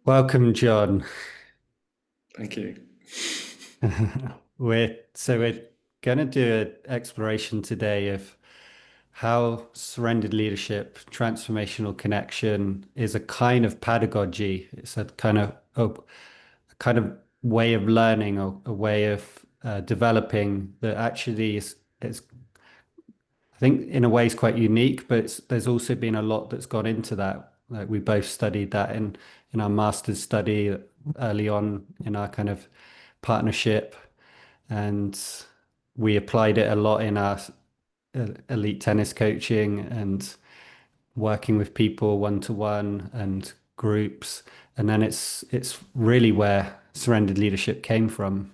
Welcome, John. Thank you. We're going to do an exploration today of how surrendered leadership, transformational connection is a kind of pedagogy. It's a kind of way of learning or a way of developing that actually is I think in a way is quite unique, but there's also been a lot that's gone into that. Like we both studied that in our master's study early on in our kind of partnership, and we applied it a lot in our elite tennis coaching and working with people one to one and groups. And then it's really where surrendered leadership came from.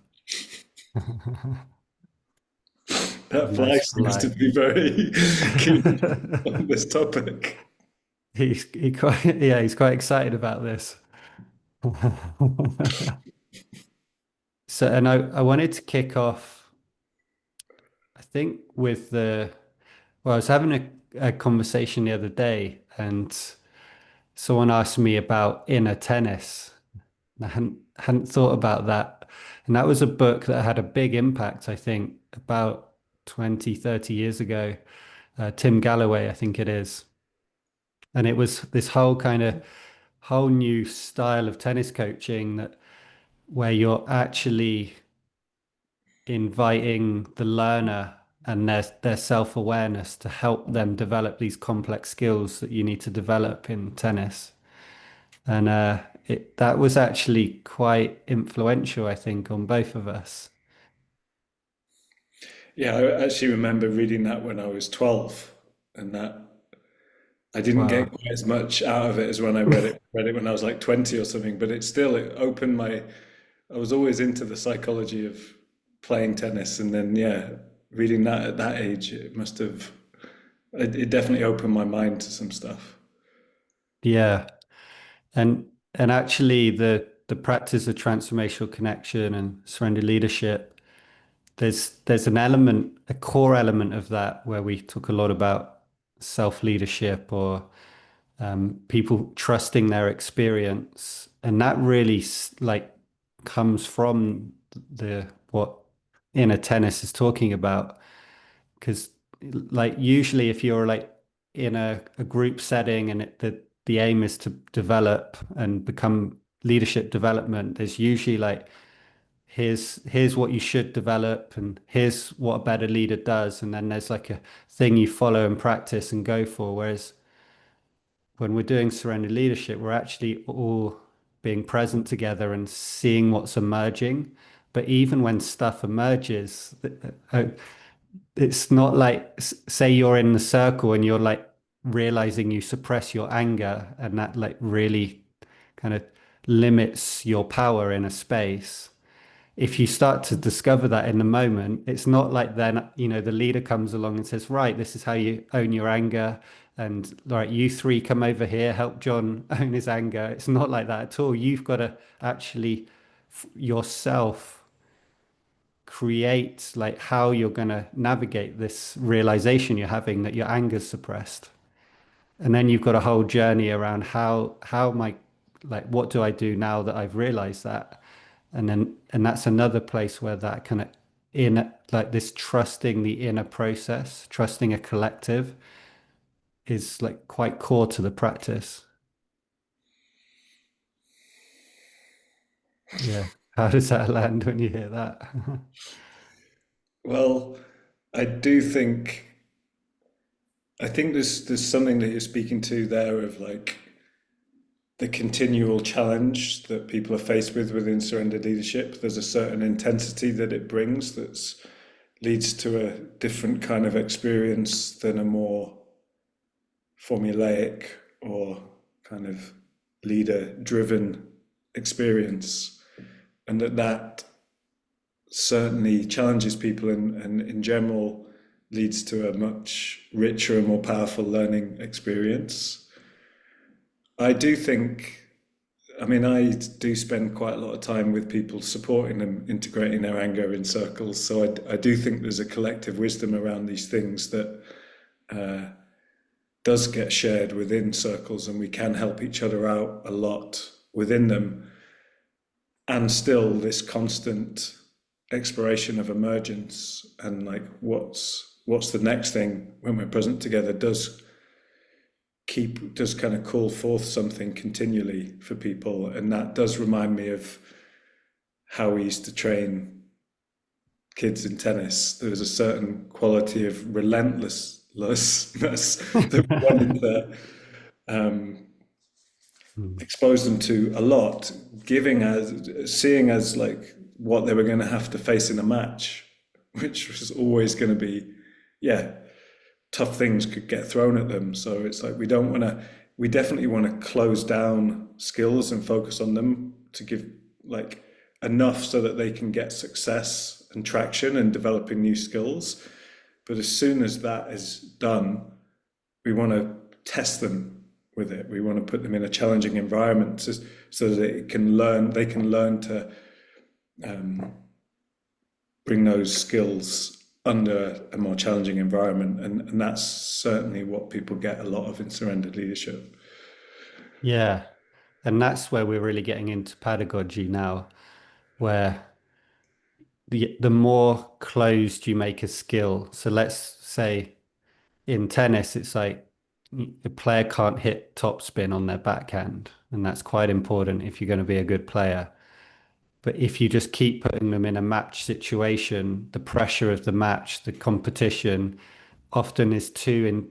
That fly Nice seems to fly. be very keen on this topic. He's quite excited about this. So, and I wanted to kick off, I think, with I was having a conversation the other day, and someone asked me about inner tennis. And I hadn't thought about that. And that was a book that had a big impact, I think, about 20, 30 years ago. Tim Gallwey, I think it is. And it was this whole new style of tennis coaching that where you're actually inviting the learner and their self-awareness to help them develop these complex skills that you need to develop in tennis. And that was actually quite influential, I think, on both of us. Yeah, I actually remember reading that when I was 12, and that I didn't get Wow. quite as much out of it as when I read it when I was like 20 or something, but it opened my I was always into the psychology of playing tennis, and then yeah, reading that at that age, it definitely opened my mind to some stuff. Yeah. And actually the practice of transformational connection and surrender leadership, there's an element, a core element of that where we talk a lot about self-leadership or people trusting their experience, and that really like comes from the what inner tennis is talking about. Because like usually if you're like in a group setting and the aim is to develop and become leadership development, there's usually like here's what you should develop and here's what a better leader does, and then there's like a thing you follow and practice and go for. Whereas when we're doing surrender leadership, we're actually all being present together and seeing what's emerging. But even when stuff emerges, uh, it's not like, say you're in the circle and you're like realizing you suppress your anger, and that like really kind of limits your power in a space. If you start to discover that in the moment, it's not like then, the leader comes along and says, right, this is how you own your anger. And all right, you three come over here, help John own his anger. It's not like that at all. You've got to actually yourself create like how you're going to navigate this realization you're having that your anger's suppressed. And then you've got a whole journey around how my like what do I do now that I've realized that? And that's another place where that kind of in like this trusting the inner process, trusting a collective is like quite core to the practice. Yeah. How does that land when you hear that? Well, I do I think there's something that you're speaking to there of like the continual challenge that people are faced with within surrendered leadership. There's a certain intensity that it brings that leads to a different kind of experience than a more formulaic or kind of leader driven experience. And that certainly challenges people and in general leads to a much richer and more powerful learning experience. I do think, I mean, I do spend quite a lot of time with people supporting them, integrating their anger in circles. So I do think there's a collective wisdom around these things that does get shared within circles, and we can help each other out a lot within them, and still this constant exploration of emergence and like what's the next thing when we're present together does kind of call forth something continually for people. And that does remind me of how we used to train kids in tennis. There was a certain quality of relentlessness that we wanted to expose them to a lot, seeing as like what they were going to have to face in a match, which was always going to be, yeah, tough things could get thrown at them. So it's like we definitely want to close down skills and focus on them to give like enough so that they can get success and traction and developing new skills. But as soon as that is done, we want to test them with it. We want to put them in a challenging environment so that they can learn to bring those skills under a more challenging environment. And that's certainly what people get a lot of in surrendered leadership. Yeah. And that's where we're really getting into pedagogy now, where the more closed you make a skill. So let's say in tennis, it's like the player can't hit topspin on their backhand, and that's quite important if you're going to be a good player. But if you just keep putting them in a match situation, the pressure of the match, the competition often is too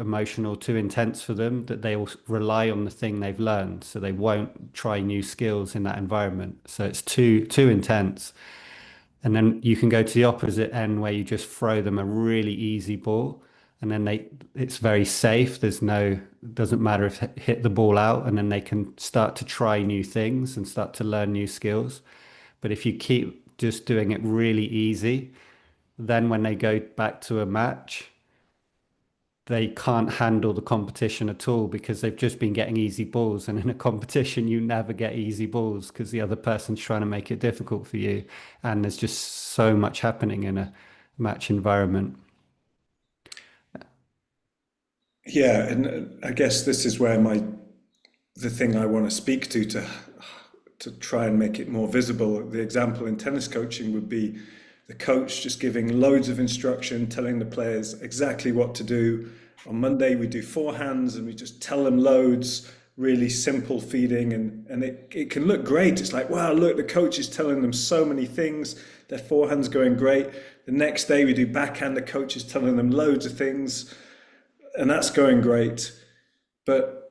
emotional, too intense for them that they will rely on the thing they've learned. So they won't try new skills in that environment. So it's too intense. And then you can go to the opposite end where you just throw them a really easy ball and then it's very safe. Doesn't matter if hit the ball out, and then they can start to try new things and start to learn new skills. But if you keep just doing it really easy, then when they go back to a match, they can't handle the competition at all because they've just been getting easy balls. And in a competition, you never get easy balls because the other person's trying to make it difficult for you. And there's just so much happening in a match environment. Yeah, and I guess this is where the thing I want to speak to try and make it more visible. The example in tennis coaching would be the coach just giving loads of instruction, telling the players exactly what to do. On Monday, we do forehands and we just tell them loads, really simple feeding, and it can look great. It's like, wow, look, the coach is telling them so many things. Their forehand's going great. The next day, we do backhand, the coach is telling them loads of things, and that's going great. But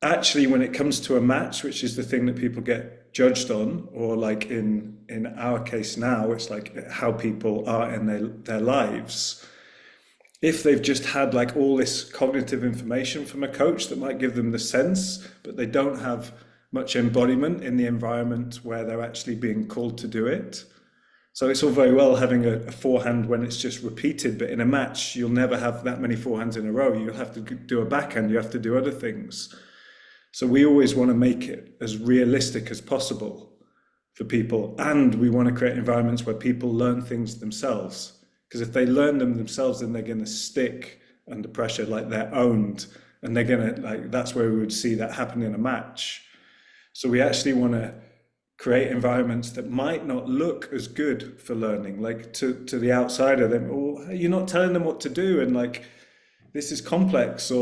actually, when it comes to a match, which is the thing that people get judged on, or like in our case now, it's like how people are in their lives. If they've just had like all this cognitive information from a coach that might give them the sense, but they don't have much embodiment in the environment where they're actually being called to do it. So it's all very well having a forehand when it's just repeated, but in a match, you'll never have that many forehands in a row. You'll have to do a backhand, you have to do other things. So we always want to make it as realistic as possible for people. And we want to create environments where people learn things themselves. Because if they learn them themselves, then they're going to stick under pressure like they're owned. And they're going to, like, that's where we would see that happen in a match. So we actually want to create environments that might not look as good for learning. Like to the outsider, then, oh, you're not telling them what to do. And like, this is complex,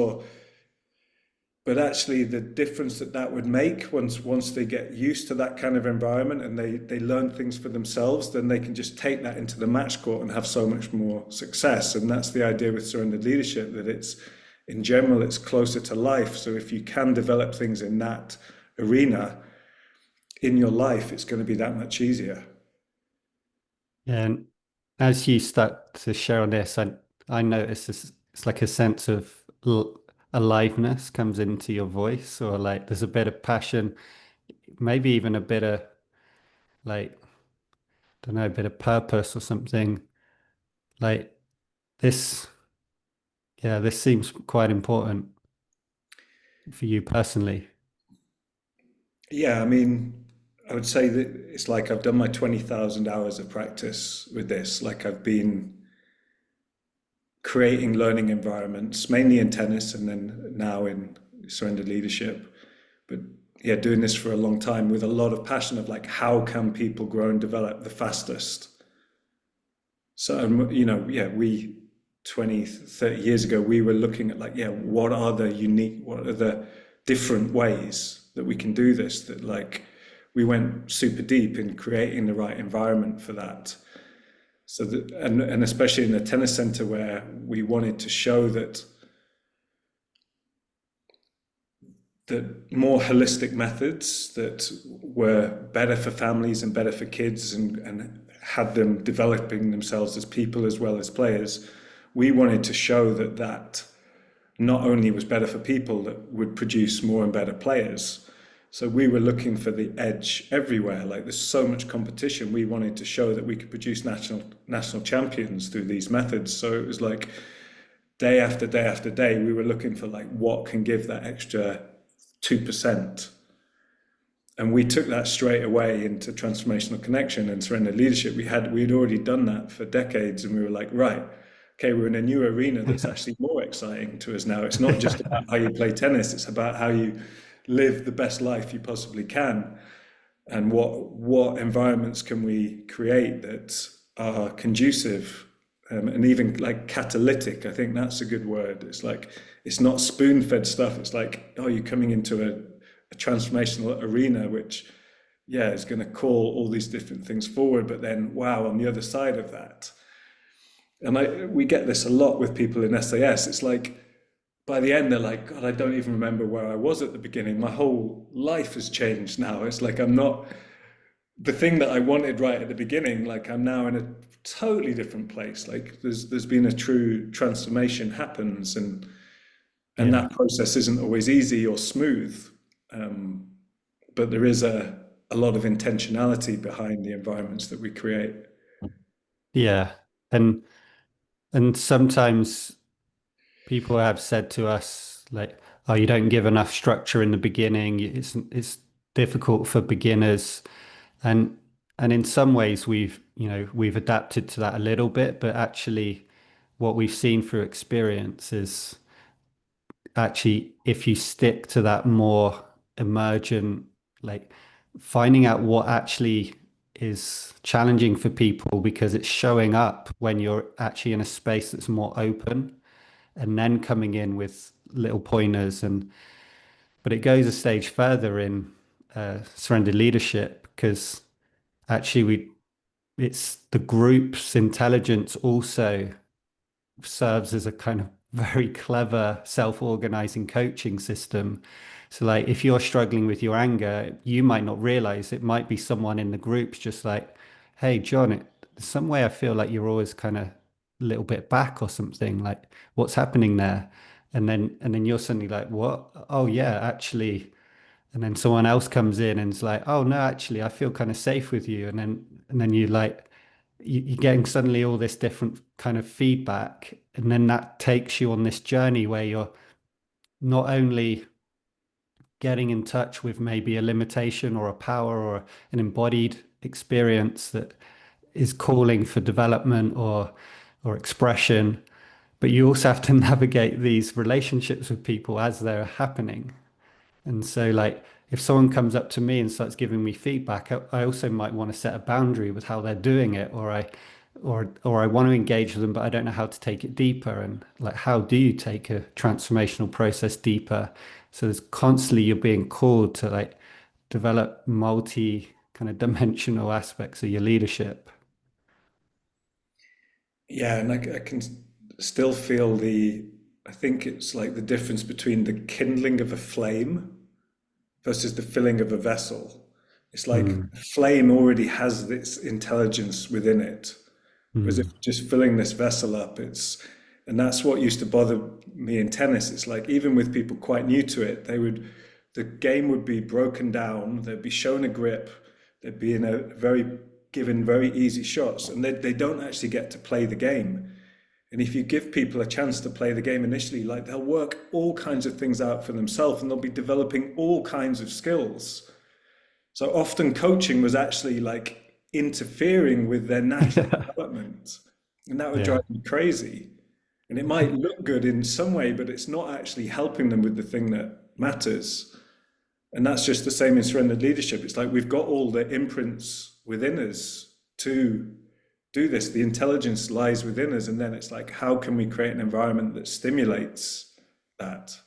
but actually the difference that would make once they get used to that kind of environment and they learn things for themselves, then they can just take that into the match court and have so much more success. And that's the idea with surrendered leadership, that in general, it's closer to life. So if you can develop things in that arena in your life, it's going to be that much easier. And as you start to share on this, I notice it's like a sense of aliveness comes into your voice, or like there's a bit of passion, maybe even a bit of like, don't know, a bit of purpose or something. Like this, yeah, this seems quite important for you personally. Yeah, I mean, I would say that it's like I've done my 20,000 hours of practice with this. Like I've been creating learning environments, mainly in tennis and then now in surrendered leadership, but yeah, doing this for a long time with a lot of passion of like, how can people grow and develop the fastest? So, yeah, we 20, 30 years ago, we were looking at like, yeah, what are the unique, what are the different ways that we can do this? That like, we went super deep in creating the right environment for that. So that, and especially in the tennis center where we wanted to show that more holistic methods that were better for families and better for kids and had them developing themselves as people as well as players. We wanted to show that not only was better for people, that would produce more and better players. So we were looking for the edge everywhere. Like there's so much competition. We wanted to show that we could produce national champions through these methods. So it was like day after day after day, we were looking for like what can give that extra 2%. And we took that straight away into transformational connection and surrender leadership. We'd already done that for decades, and we were like, right, okay, we're in a new arena that's actually more exciting to us now. It's not just about how you play tennis, it's about how you live the best life you possibly can. And what environments can we create that are conducive, and even like catalytic. I think that's a good word. It's like, it's not spoon-fed stuff. It's like, oh, you're coming into a transformational arena, which, yeah, is going to call all these different things forward. But then, wow, on the other side of that, and we get this a lot with people in SAS. It's like, by the end, they're like, God, I don't even remember where I was at the beginning. My whole life has changed now. It's like I'm not the thing that I wanted right at the beginning. Like I'm now in a totally different place. Like there's been a true transformation happens, and Yeah. that process isn't always easy or smooth. But there is a lot of intentionality behind the environments that we create. Yeah. And sometimes people have said to us like, oh, you don't give enough structure in the beginning. It's difficult for beginners. And in some ways we've adapted to that a little bit, but actually what we've seen through experience is actually if you stick to that more emergent, like finding out what actually is challenging for people because it's showing up when you're actually in a space that's more open and then coming in with little pointers. And but it goes a stage further in surrendered leadership because actually we it's the group's intelligence also serves as a kind of very clever self-organizing coaching system. So like if you're struggling with your anger, you might not realize it might be someone in the group's just like, hey, John, some way I feel like you're always kind of a little bit back or something. Like what's happening there? And then you're suddenly like, what? Oh yeah, actually. And then someone else comes in and it's like, oh no, actually, I feel kind of safe with you. And then you like you're getting suddenly all this different kind of feedback, and then that takes you on this journey where you're not only getting in touch with maybe a limitation or a power or an embodied experience that is calling for development or expression, but you also have to navigate these relationships with people as they're happening. And so, like, if someone comes up to me and starts giving me feedback, I also might want to set a boundary with how they're doing it, or I want to engage with them, but I don't know how to take it deeper. And like, how do you take a transformational process deeper? So there's constantly you're being called to like develop multi kind of dimensional aspects of your leadership. Yeah, and I can still feel I think it's like the difference between the kindling of a flame versus the filling of a vessel. It's like Mm, a flame already has this intelligence within it. Whereas if mm, just filling this vessel up, and that's what used to bother me in tennis. It's like even with people quite new to it, the game would be broken down, they'd be shown a grip, they'd be in a given very easy shots, and they don't actually get to play the game. And if you give people a chance to play the game initially, like they'll work all kinds of things out for themselves and they'll be developing all kinds of skills. So often coaching was actually like interfering with their natural mm. development. And that would Yeah. drive me crazy. And it might look good in some way, but it's not actually helping them with the thing that matters. And that's just the same in surrendered leadership. It's like we've got all the imprints within us to do this. The intelligence lies within us. And then it's like, how can we create an environment that stimulates that?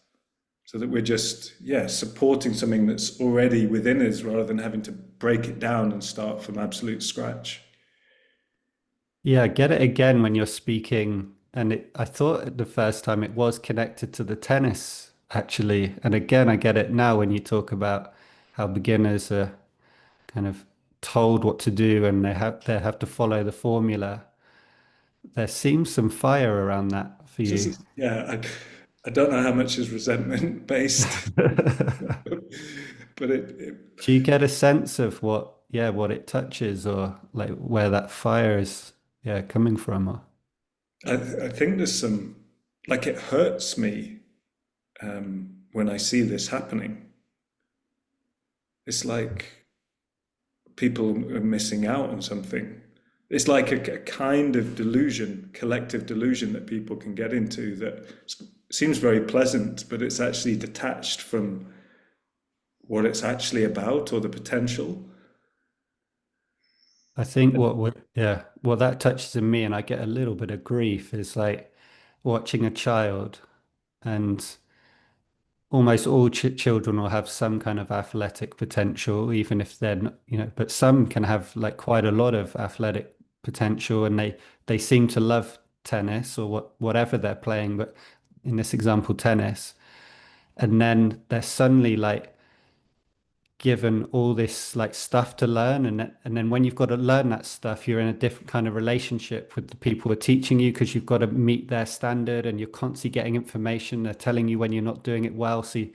So that we're just, yeah, supporting something that's already within us rather than having to break it down and start from absolute scratch. Yeah, I get it again when you're speaking. And I thought the first time it was connected to the tennis, actually. And again, I get it now when you talk about how beginners are kind of told what to do and they have to follow the formula. There seems some fire around that for you. Yeah, I don't know how much is resentment based, but it Do you get a sense of what it touches or like where that fire is, coming from? Or I think there's some, like it hurts me when I see this happening. It's like people are missing out on something. It's like a kind of delusion, collective delusion that people can get into that seems very pleasant, but it's actually detached from what it's actually about or the potential. I think what that touches in me, and I get a little bit of grief, is like watching a child, and almost all ch children will have some kind of athletic potential, even if they're not, but some can have like quite a lot of athletic potential, and they seem to love tennis or whatever they're playing, but in this example, tennis, and then they're suddenly like given all this like stuff to learn, and then when you've got to learn that stuff, you're in a different kind of relationship with the people who are teaching you because you've got to meet their standard, and you're constantly getting information. They're telling you when you're not doing it well, so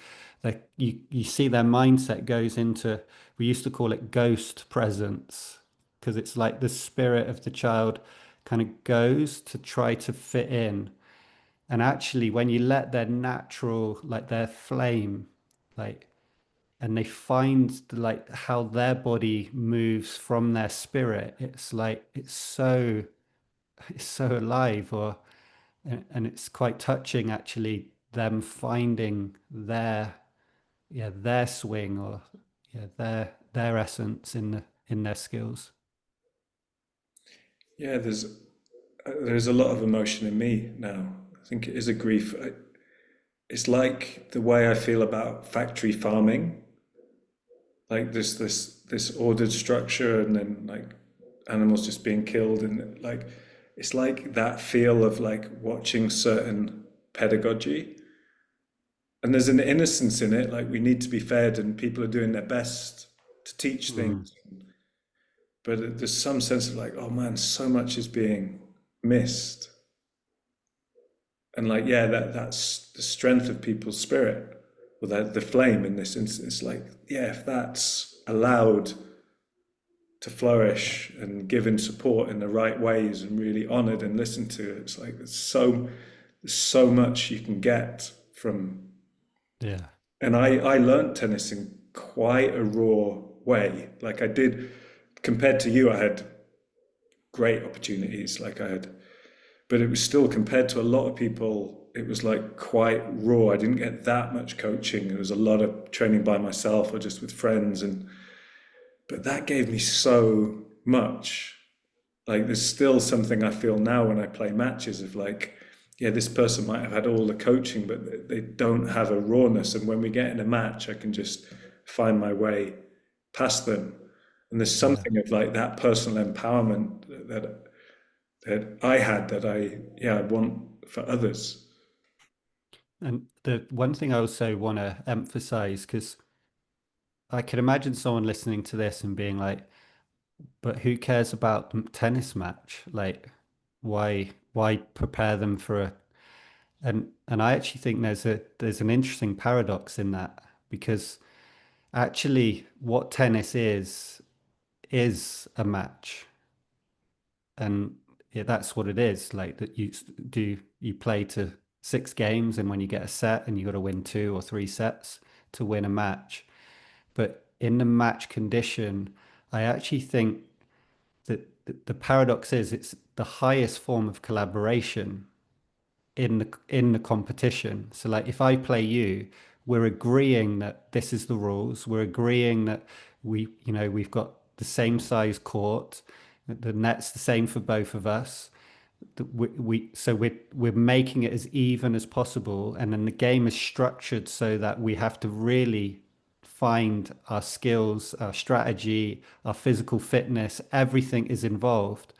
you see their mindset goes into, we used to call it ghost presence, because it's like the spirit of the child kind of goes to try to fit in. And actually when you let their natural, like their flame, like, and they find like how their body moves from their spirit, it's like it's so alive. Or and it's quite touching actually, them finding their swing, or their essence in their skills. Yeah, there's a lot of emotion in me now. I think it is a grief. It's like the way I feel about factory farming, like this ordered structure, and then like animals just being killed, and like it's like that feel of like watching certain pedagogy, and there's an innocence in it. Like we need to be fed, and people are doing their best to teach things, Mm. but there's some sense of like, oh man, so much is being missed. And like, yeah, that's the strength of people's spirit, or the flame in this instance. Like, yeah, if that's allowed to flourish and given support in the right ways and really honored and listened to, it's like there's so much you can get from. Yeah. And I learned tennis in quite a raw way. Like I did, compared to you, I had great opportunities. Like I had, but it was still, compared to a lot of people, it was like quite raw. I didn't get that much coaching. There was a lot of training by myself or just with friends, and but that gave me so much. Like there's still something I feel now when I play matches of like, yeah, this person might have had all the coaching, but they don't have a rawness. And when we get in a match, I can just find my way past them. And there's Yeah. something of like that personal empowerment that I had that I want for others. And the one thing I also want to emphasize, because I can imagine someone listening to this and being like, but who cares about the tennis match? Like, why prepare them for a, and I actually think there's an interesting paradox in that, because actually what tennis is a match. And that's what it is. Like that you play to 6 games, and when you get a set and you got to win 2 or 3 sets to win a match. But in the match condition, I actually think that the paradox is it's the highest form of collaboration in the competition. So like if I play you, we're agreeing that this is the rules. We're agreeing that we've got the same size court, that the net's the same for both of us. So we're making it as even as possible, and then the game is structured so that we have to really find our skills, our strategy, our physical fitness, everything is involved.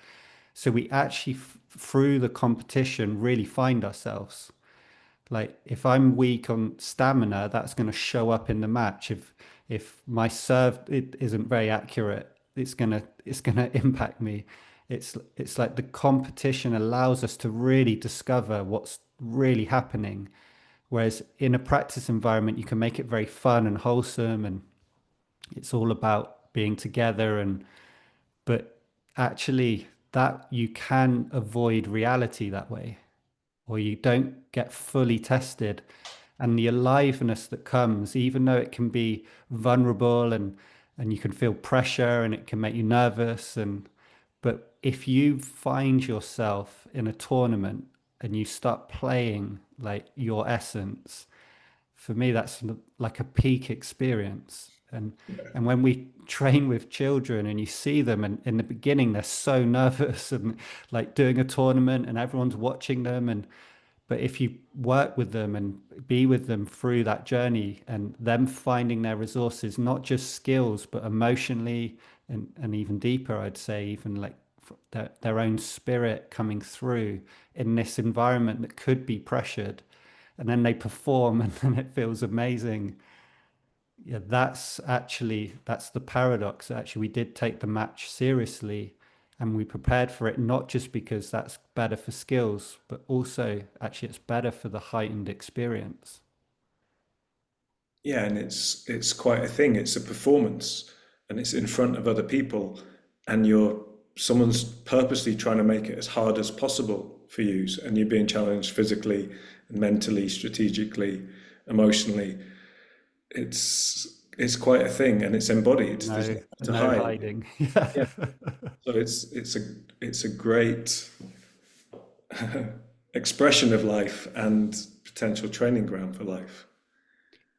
So we actually, through the competition, really find ourselves. Like if I'm weak on stamina, that's going to show up in the match. If my serve it isn't very accurate, it's gonna impact me. It's like the competition allows us to really discover what's really happening. Whereas in a practice environment, you can make it very fun and wholesome, and it's all about being together. And but actually, that you can avoid reality that way, or you don't get fully tested. And the aliveness that comes, even though it can be vulnerable and you can feel pressure and it can make you nervous, and but if you find yourself in a tournament and you start playing like your essence, for me that's like a peak experience. And when we train with children and you see them, and in the beginning they're so nervous and like doing a tournament and everyone's watching them, and but if you work with them and be with them through that journey and them finding their resources, not just skills, but emotionally and even deeper, I'd say, even like their own spirit coming through in this environment that could be pressured. And then they perform and then it feels amazing. Yeah, that's the paradox. Actually, we did take the match seriously and we prepared for it, not just because that's better for skills, but also actually it's better for the heightened experience. Yeah, and it's quite a thing. It's a performance, and it's in front of other people, and you're someone's purposely trying to make it as hard as possible for you, and you're being challenged physically, mentally, strategically, emotionally. It's quite a thing, and it's embodied. There's No, nothing to no hide. hiding. Yeah. Yeah. So it's a great expression of life and potential training ground for life.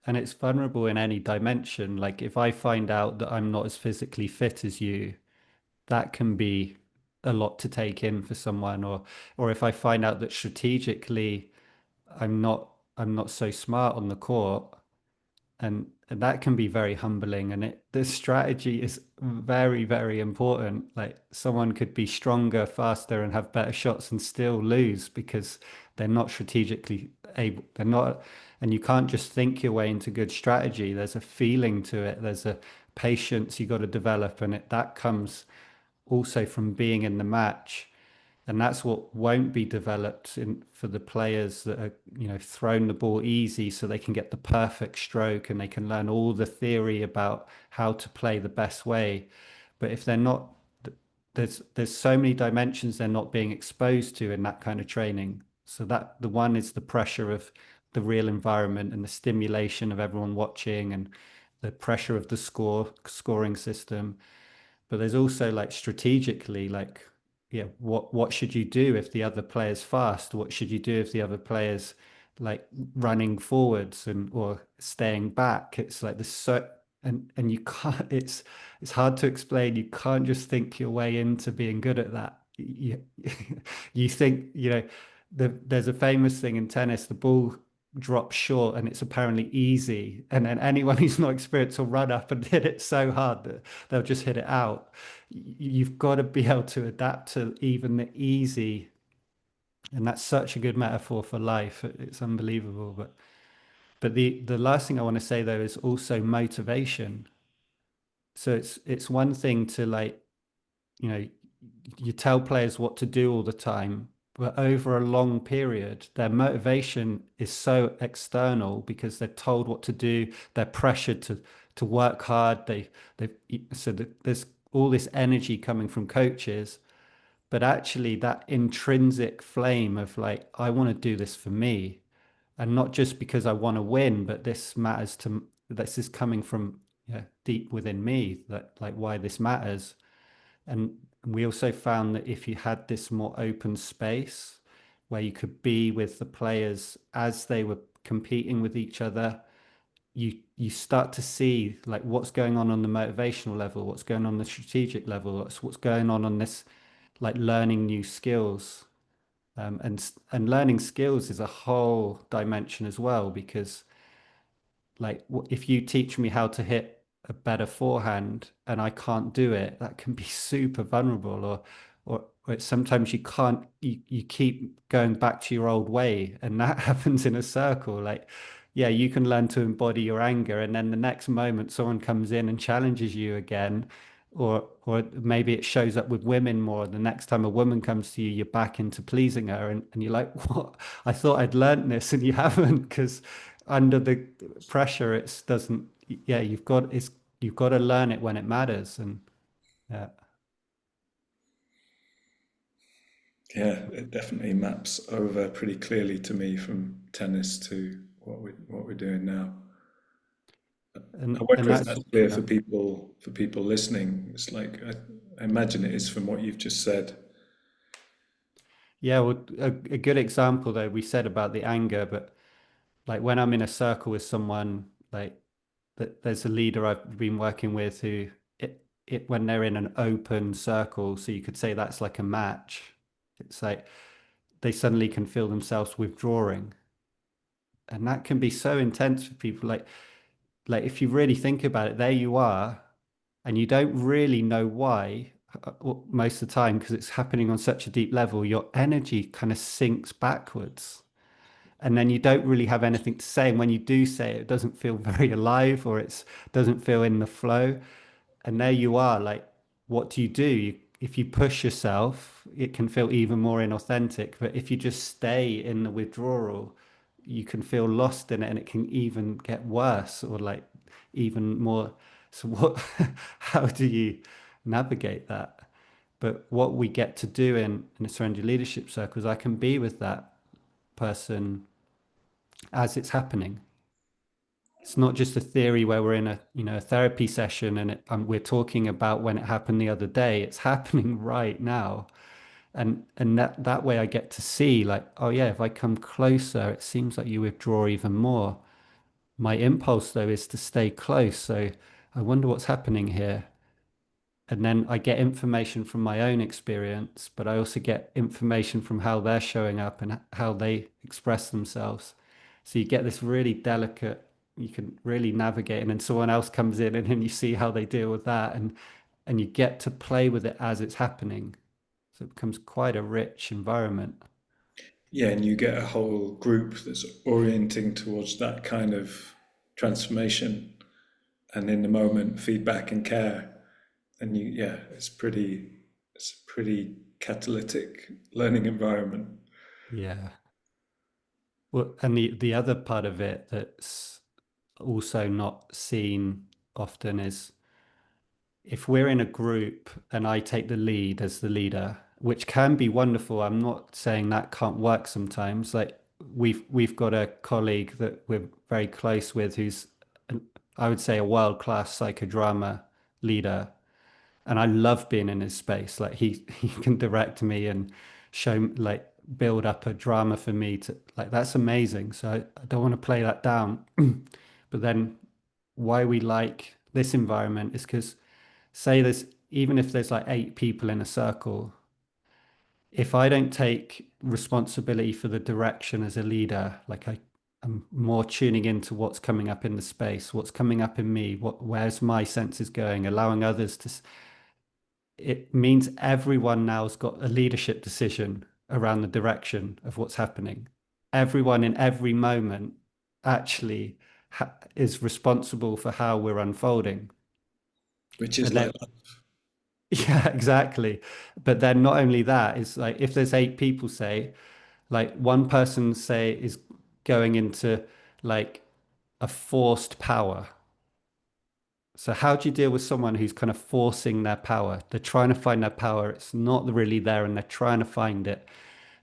And it's vulnerable in any dimension. Like if I find out that I'm not as physically fit as you, that can be a lot to take in for someone. Or if I find out that strategically I'm not so smart on the court, and that can be very humbling. And the strategy is very, very important. Like someone could be stronger, faster, and have better shots and still lose because they're not strategically able. They're not, and you can't just think your way into good strategy. There's a feeling to it. There's a patience you got to develop, and that comes also from being in the match. And that's what won't be developed for the players that are, thrown the ball easy so they can get the perfect stroke and they can learn all the theory about how to play the best way. But if they're not, there's so many dimensions they're not being exposed to in that kind of training. So that the one is the pressure of the real environment and the stimulation of everyone watching and the pressure of the scoring system. But there's also like strategically, like, yeah, what should you do if the other player's fast? What should you do if the other player's like running forwards and or staying back? It's like this so and you can't, it's hard to explain. You can't just think your way into being good at that. You think, there's a famous thing in tennis, the ball drops short and it's apparently easy. And then anyone who's not experienced will run up and hit it so hard that they'll just hit it out. You've got to be able to adapt to even the easy. And that's such a good metaphor for life. It's unbelievable. But the last thing I want to say though is also motivation. So it's one thing to like, you know, you tell players what to do all the time, but over a long period, their motivation is so external because they're told what to do. They're pressured to work hard. They so that there's all this energy coming from coaches, but actually that intrinsic flame of like, I want to do this for me, and not just because I want to win, but this matters to. This is coming from, yeah, deep within me, that like why this matters. And we also found that if you had this more open space where you could be with the players as they were competing with each other, you start to see like what's going on the motivational level, what's going on the strategic level, what's going on this like learning new skills. And learning skills is a whole dimension as well because like if you teach me how to hit a better forehand and I can't do it, that can be super vulnerable. Or sometimes you can't you keep going back to your old way, and that happens in a circle. Like, yeah, you can learn to embody your anger, and then the next moment someone comes in and challenges you again. Or maybe it shows up with women more. The next time a woman comes to you, you're back into pleasing her, and you're like, "What? I thought I'd learned this, and you haven't," because under the pressure, it doesn't. Yeah, you've got to learn it when it matters, and yeah, Yeah, it definitely maps over pretty clearly to me from tennis to what we're doing now. I and wonder if that's that's clear yeah, for people listening. It's like I imagine it is from what you've just said. yeah. Well, a good example though we said about the anger, but like when I'm in a circle with someone, like that, there's a leader I've been working with who it when they're in an open circle, so you could say that's like a match. It's like they suddenly can feel themselves withdrawing, and that can be so intense for people. Like if you really think about it, there you are, and you don't really know why most of the time because it's happening on such a deep level. Your energy kind of sinks backwards, and then you don't really have anything to say. And when you do say it, it doesn't feel very alive, or it doesn't feel in the flow. And there you are, like, what do? If you push yourself, it can feel even more inauthentic. But if you just stay in the withdrawal, you can feel lost in it and it can even get worse or like even more. So what, how do you navigate that? But what we get to do in the Surrender Leadership Circles, I can be with that person as it's happening. It's not just a theory where we're in a, a therapy session and we're talking about when it happened the other day. It's happening right now. And that way I get to see like, oh yeah, if I come closer, it seems like you withdraw even more. My impulse though is to stay close. So I wonder what's happening here. And then I get information from my own experience, but I also get information from how they're showing up and how they express themselves. So you get this really delicate, you can really navigate, and then someone else comes in and then you see how they deal with that and you get to play with it as it's happening. So it becomes quite a rich environment. Yeah, and you get a whole group that's orienting towards that kind of transformation and in the moment feedback and care. And yeah, it's a pretty catalytic learning environment. Yeah. Well, and the other part of it that's also not seen often is if we're in a group and I take the lead as the leader, which can be wonderful, I'm not saying that can't work sometimes. Like we've got a colleague that we're very close with who's I would say a world-class psychodrama leader. And I love being in his space. Like he can direct me and show like build up a drama for me to like that's amazing. So I don't want to play that down. But then why we like this environment is because say there's even if there's like 8 people in a circle, if I don't take responsibility for the direction as a leader, like I'm more tuning into what's coming up in the space, what's coming up in me, where's my senses going, allowing others to, it means everyone now's got a leadership decision around the direction of what's happening. Everyone in every moment actually is responsible for how we're unfolding. Which is And then like, yeah, exactly. But then not only that, it's like if there's 8 people, say, like one person, say, is going into like a forced power. So how do you deal with someone who's kind of forcing their power? They're trying to find their power. It's not really there and they're trying to find it.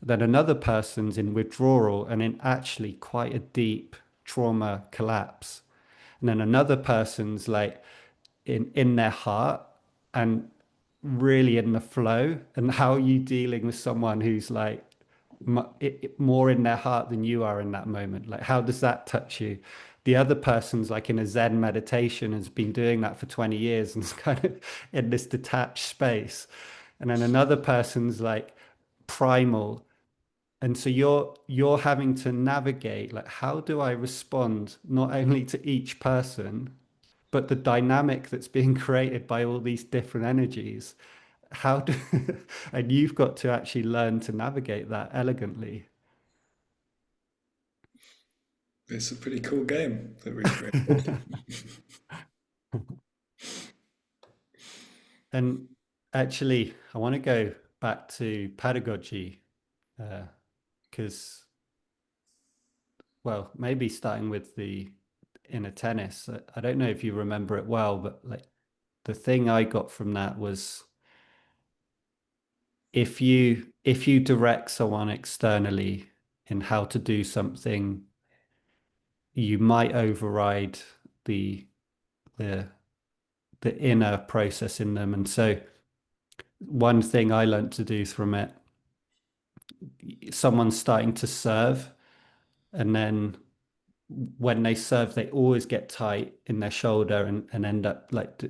Then another person's in withdrawal and in actually quite a deep trauma collapse. And then another person's like in their heart and really in the flow. And how are you dealing with someone who's like more in their heart than you are in that moment? Like, how does that touch you? The other person's like in a Zen meditation, has been doing that for 20 years and is kind of in this detached space. And then another person's like primal. And so you're having to navigate, like, how do I respond not only to each person, but the dynamic that's being created by all these different energies? How do and you've got to actually learn to navigate that elegantly. It's a pretty cool game that we've created. And actually, I want to go back to pedagogy because, well, maybe starting with the inner tennis. I don't know if you remember it well, but like the thing I got from that was if you direct someone externally in how to do something, you might override the the the inner process in them. And so one thing I learned to do from it, someone's starting to serve, and then when they serve, they always get tight in their shoulder and end up like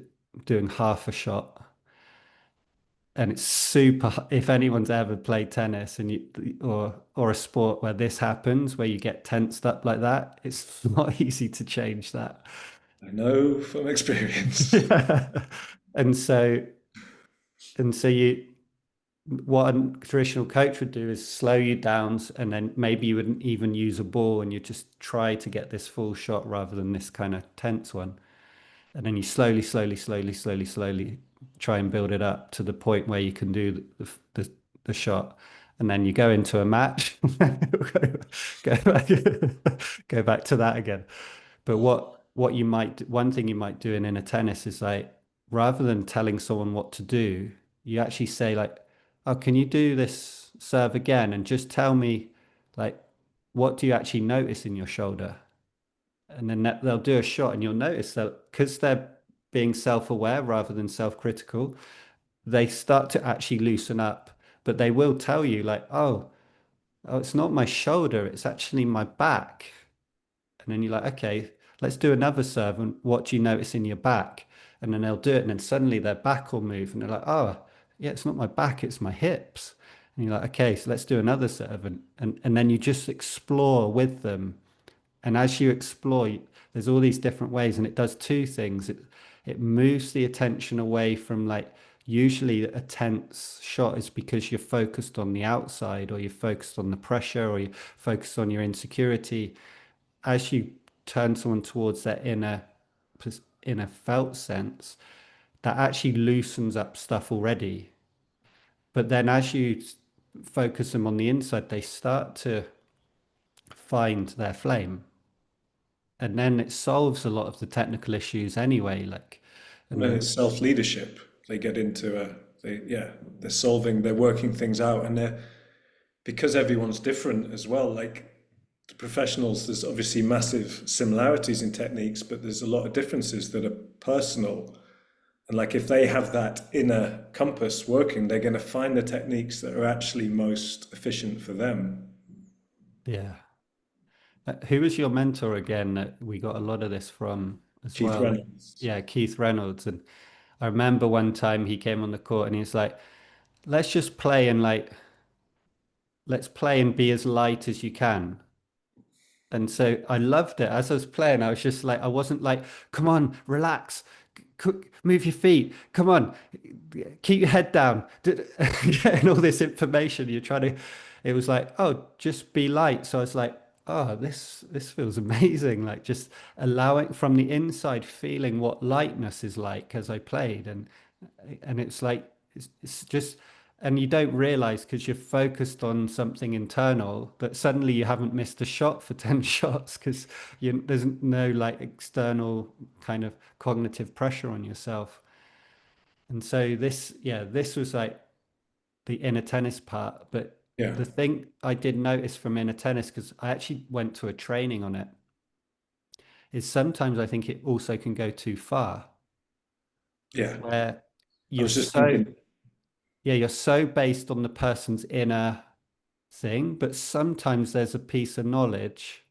doing half a shot. And it's super, if anyone's ever played tennis and you or a sport where this happens, where you get tensed up like that, it's not easy to change that. I know from experience. Yeah. And so you what a traditional coach would do is slow you down, and then maybe you wouldn't even use a ball and you just try to get this full shot rather than this kind of tense one. And then you slowly try and build it up to the point where you can do the shot. And then you go into a match, go back, go back to that again. But what you might one thing you might do in inner tennis is like rather than telling someone what to do, you actually say like, "Oh, can you do this serve again?" And just tell me like, what do you actually notice in your shoulder? And then they'll do a shot, and you'll notice that because they're being self-aware rather than self-critical, they start to actually loosen up. But they will tell you like, "Oh, it's not my shoulder; it's actually my back." And then you're like, okay, let's do another serve. And what do you notice in your back? And then they'll do it. And then suddenly their back will move. And they're like, oh, yeah, it's not my back, it's my hips. And you're like, okay, so let's do another serve. And then you just explore with them. And as you explore, there's all these different ways. And it does two things. It moves the attention away from like, usually a tense shot is because you're focused on the outside or you're focused on the pressure or you're focused on your insecurity. As you turn someone towards their inner felt sense, that actually loosens up stuff already. But then as you focus them on the inside, they start to find their flame. And then it solves a lot of the technical issues anyway. Like, And and then then, it's self-leadership. They get into they're solving, they're working things out, and they're because everyone's different as well. Like the professionals, there's obviously massive similarities in techniques, but there's a lot of differences that are personal. And like if they have that inner compass working, they're going to find the techniques that are actually most efficient for them. yeah. Who was your mentor again that we got a lot of this from as Keith well? Reynolds. Yeah, Keith Reynolds. And I remember one time he came on the court and he's like, let's just play and like let's play and be as light as you can. And so I loved it. As I was playing, I was just like, I wasn't like, come on, relax, move your feet, come on, keep your head down, getting all this information. You're trying to, it was like, oh, just be light. So I was like, oh, this feels amazing. Like just allowing from the inside, feeling what lightness is like as I played. And it's like it's just and you don't realize because you're focused on something internal that suddenly you haven't missed a shot for 10 shots because there's no like external kind of cognitive pressure on yourself. And so this was like the inner tennis part. But Yeah, the thing I did notice from inner tennis, because I actually went to a training on it, is sometimes I think it also can go too far yeah. where I you're was just so thinking, yeah, you're so based on the person's inner thing, but sometimes there's a piece of knowledge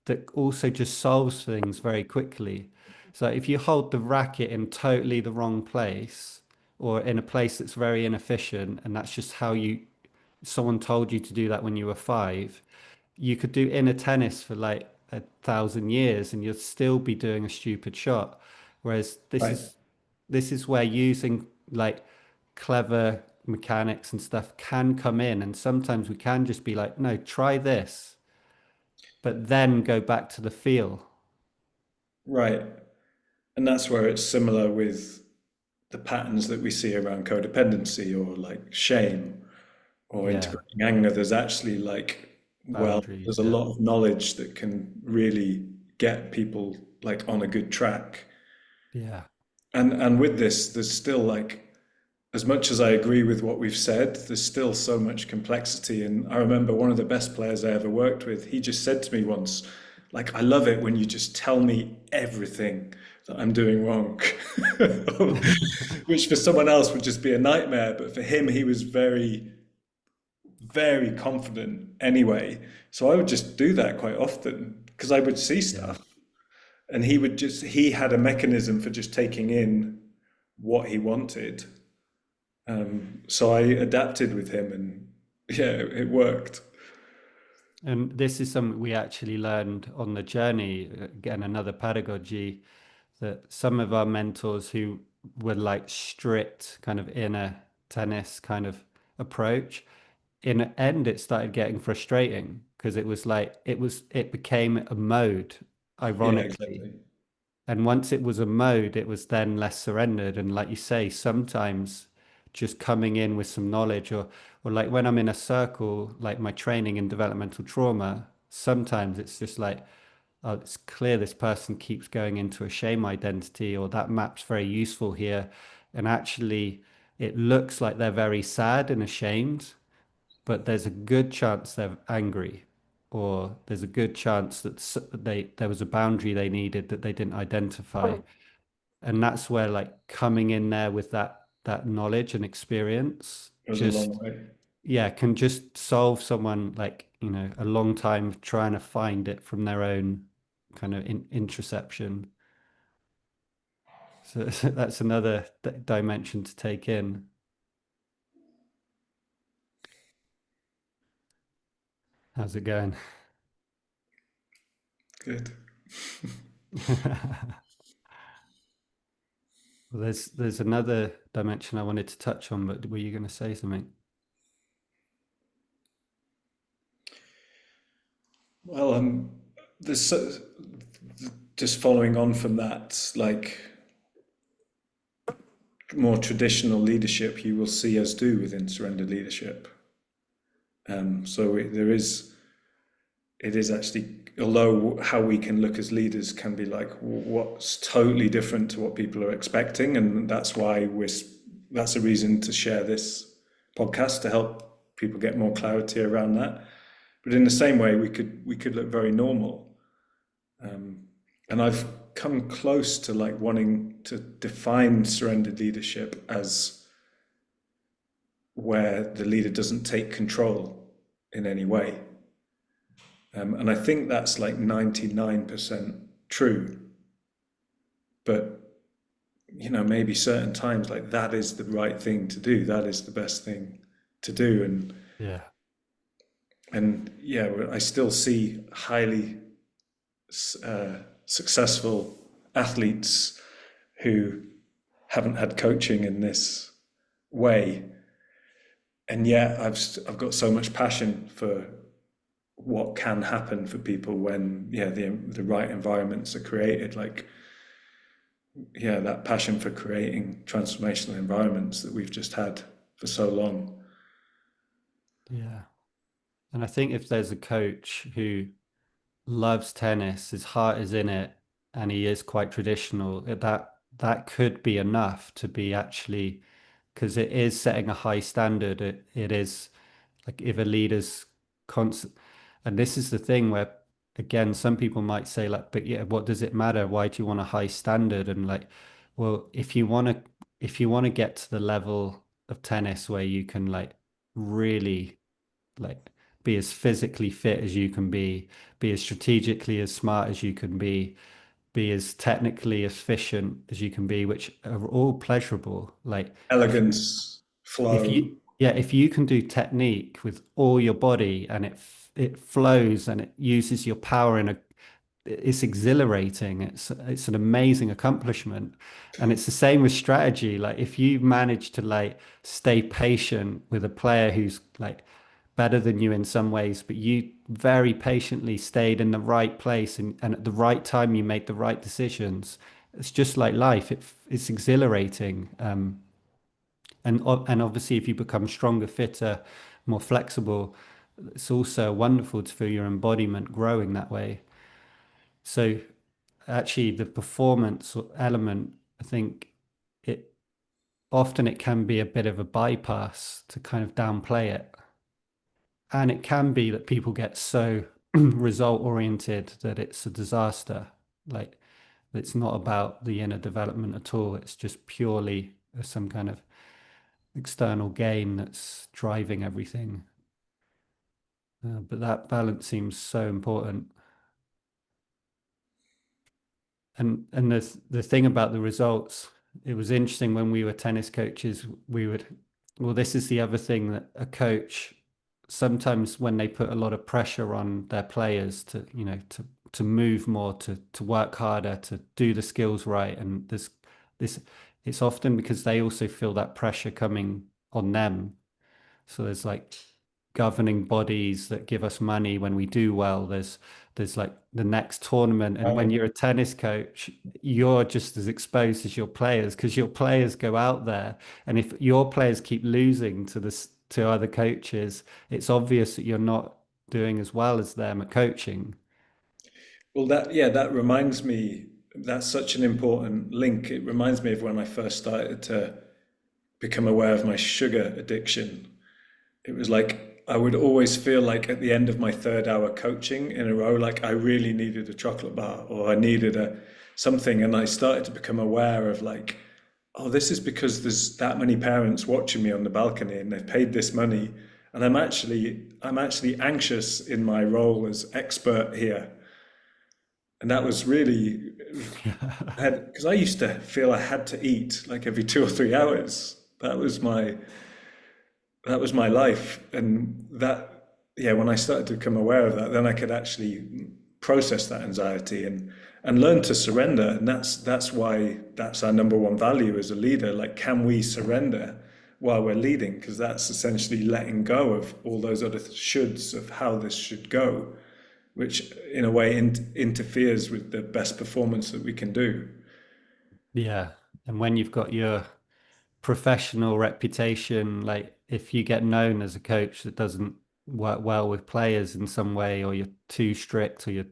that also just solves things very quickly. So if you hold the racket in totally the wrong place or in a place that's very inefficient, and that's just how someone told you to do that when you were 5, you could do inner tennis for like 1,000 years and you'll still be doing a stupid shot. Whereas Right. this is where using like clever mechanics and stuff can come in, and sometimes we can just be like, no, try this, but then go back to the feel. Right. And that's where it's similar with the patterns that we see around codependency or like shame or Yeah, integrating anger. There's actually like, well, boundaries. there's a Yeah, lot of knowledge that can really get people like on a good track. yeah, And with this, there's still like, as much as I agree with what we've said, there's still so much complexity. And I remember one of the best players I ever worked with, he just said to me once, like, I love it when you just tell me everything that I'm doing wrong, which for someone else would just be a nightmare. But for him, he was very, very confident anyway. So I would just do that quite often because I would see yeah. stuff and he had a mechanism for just taking in what he wanted. So I adapted with him, and yeah, it worked. And this is something we actually learned on the journey. Again, another pedagogy that some of our mentors who were like strict kind of inner tennis kind of approach, in the end, it started getting frustrating because it was like it became a mode, Yeah, ironically. exactly. And once it was a mode, it was then less surrendered. And like you say, sometimes just coming in with some knowledge or like when I'm in a circle, like my training in developmental trauma, sometimes it's just like, oh, it's clear this person keeps going into a shame identity, or that map's very useful here. And actually, it looks like they're very sad and ashamed, but there's a good chance they're angry, or there's a good chance that there was a boundary they needed that they didn't identify. And that's where like coming in there with that knowledge and experience Goes a long just, way. yeah, can just solve someone like, a long time trying to find it from their own kind of introception. So that's another dimension to take in. How's it going? Good. Well, there's another dimension I wanted to touch on, but were you going to say something? Well, there's just following on from that, like more traditional leadership, you will see us do within surrendered leadership. So it is actually, although how we can look as leaders can be like what's totally different to what people are expecting, and that's why that's a reason to share this podcast to help people get more clarity around that. But in the same way, we could look very normal, and I've come close to like wanting to define surrendered leadership as where the leader doesn't take control in any way. And I think that's like 99% true. But, maybe certain times like that is the right thing to do. That is the best thing to do. Yeah. And yeah, I still see highly successful athletes who haven't had coaching in this way. And yet I've got so much passion for what can happen for people when the right environments are created, like that passion for creating transformational environments that we've just had for so long. Yeah. And I think if there's a coach who loves tennis, his heart is in it, and he is quite traditional, that could be enough to be actually, because it is setting a high standard. It is like if a leader's constant, and this is the thing where again some people might say like, but yeah, what does it matter? Why do you want a high standard? And like, well, if you want to get to the level of tennis where you can like really like be as physically fit as you can be as strategically as smart as you can be as technically efficient as you can be, which are all pleasurable. Like Elegance, if flow. you yeah, if you can do technique with all your body and it flows and it uses your power in a it's exhilarating. It's an amazing accomplishment. And it's the same with strategy. Like if you manage to like stay patient with a player who's like better than you in some ways, but you very patiently stayed in the right place and at the right time you made the right decisions. It's just like life. It's exhilarating. And obviously if you become stronger, fitter, more flexible, it's also wonderful to feel your embodiment growing that way. So actually the performance element, I think it often it can be a bit of a bypass to kind of downplay it. And it can be that people get so result oriented that it's a disaster. Like it's not about the inner development at all. It's just purely some kind of external gain that's driving everything. But that balance seems so important. And the thing about the results, it was interesting when we were tennis coaches, we would, well, this is the other thing that a coach sometimes when they put a lot of pressure on their players to, to move more, to work harder, to do the skills right. And this it's often because they also feel that pressure coming on them. So there's like governing bodies that give us money when we do well. There's like the next tournament. And when you're a tennis coach, you're just as exposed as your players because your players go out there. And if your players keep losing to other coaches, it's obvious that you're not doing as well as them at coaching. Well, that reminds me, that's such an important link. It reminds me of when I first started to become aware of my sugar addiction. It was like I would always feel like at the end of my third hour coaching in a row, like I really needed a chocolate bar or I needed a something. And I started to become aware of like, oh, this is because there's that many parents watching me on the balcony and they've paid this money. And I'm actually anxious in my role as expert here. And that was really, because I used to feel I had to eat like every 2 or 3 hours. That was my life, and yeah, when I started to become aware of that, then I could actually process that anxiety and learn to surrender. And that's why that's our number one value as a leader. Like, can we surrender while we're leading? Because that's essentially letting go of all those other shoulds of how this should go, which in a way interferes with the best performance that we can do. Yeah. And when you've got your professional reputation, like if you get known as a coach that doesn't work well with players in some way, or you're too strict, or you're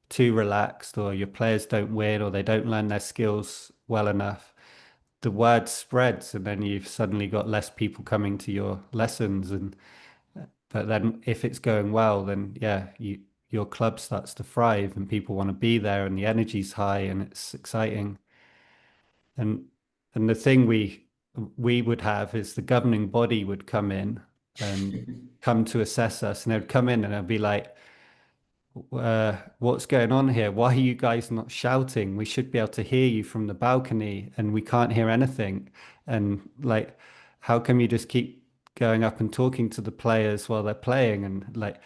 too relaxed, or your players don't win, or they don't learn their skills well enough, the word spreads, and then you've suddenly got less people coming to your lessons. And but then if it's going well, then yeah, your club starts to thrive, and people want to be there, and the energy's high, and it's exciting. And the thing we would have is the governing body would come in and come to assess us, and they'd come in and they'd be like, what's going on here? Why are you guys not shouting? We should be able to hear you from the balcony, and we can't hear anything. And like, how come you just keep going up and talking to the players while they're playing, and like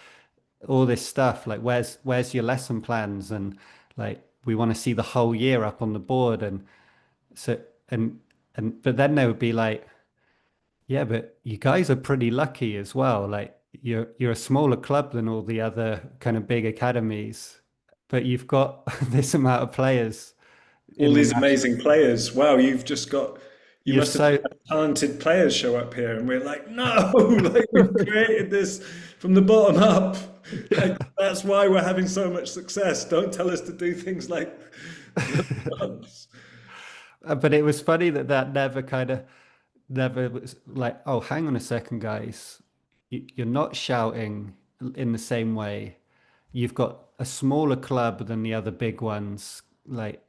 all this stuff? Like, where's your lesson plans? And like, we want to see the whole year up on the board. And so and but then they would be like, yeah, but you guys are pretty lucky as well. Like you're a smaller club than all the other kind of big academies, but you've got this amount of players All in the these national. amazing players. Wow, you You're must have so had talented players show up here. And we're like, no, like we've created this from the bottom up. Like, that's why we're having so much success. Don't tell us to do things like the clubs. But it was funny that never kind of never was like, oh, hang on a second, guys. You're not shouting in the same way. You've got a smaller club than the other big ones, like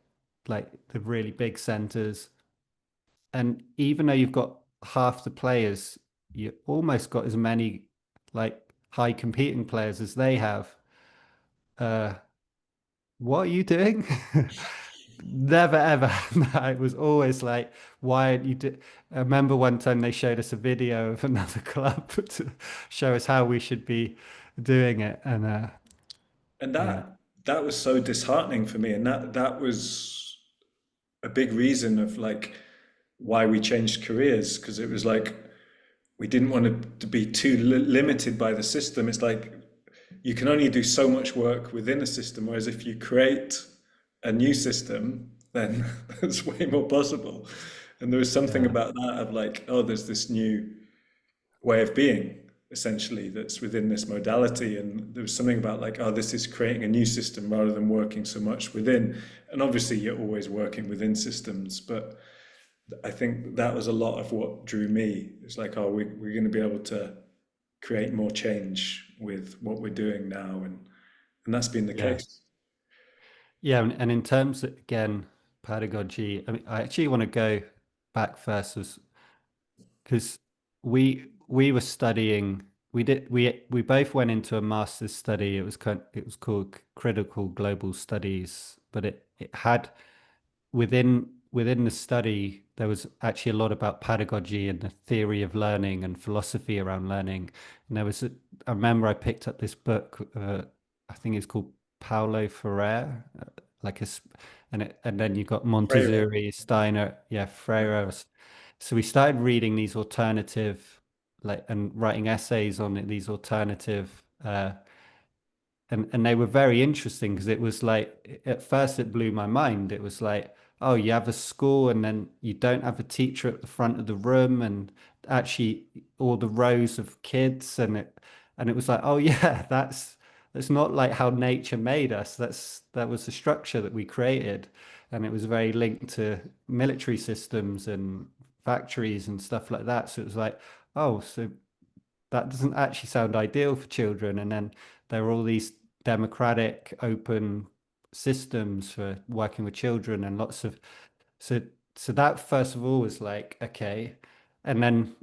the really big centers. And even though you've got half the players, you almost got as many like high competing players as they have. Uh, what are you doing? Never ever had that. It was always like, why are you do? I remember one time they showed us a video of another club to show us how we should be doing it, and And yeah, that was so disheartening for me, and that was a big reason of like why we changed careers, because it was like we didn't want to be too limited by the system. It's like you can only do so much work within a system, whereas if you create a new system, then there's way more possible. And there was something yeah, about that of like, oh, there's this new way of being essentially that's within this modality, and there was something about like, oh, this is creating a new system rather than working so much within. And obviously you're always working within systems, but I think that was a lot of what drew me. It's like, oh, we're going to be able to create more change with what we're doing now, and that's been the yeah, case. yeah. And in terms of, again, pedagogy, I mean, I actually want to go back first, as because we were studying. We both went into a master's study. It was called Critical Global Studies, but it had within the study, there was actually a lot about pedagogy and the theory of learning and philosophy around learning. And I remember I picked up this book, I think it's called Paulo Freire, like a, and then you got Freire. Montessori, Steiner, yeah, Freire. So we started reading these alternative, like, and writing essays on these alternative, and they were very interesting because it was like at first it blew my mind. It was like, oh, you have a school and then you don't have a teacher at the front of the room and actually all the rows of kids, and it was like, oh yeah, that's not like how nature made us. That was the structure that we created, and it was very linked to military systems and factories and stuff like that. So it was like, oh, so that doesn't actually sound ideal for children. And then there are all these democratic, open systems for working with children and lots of so so that first of all was like, okay. And then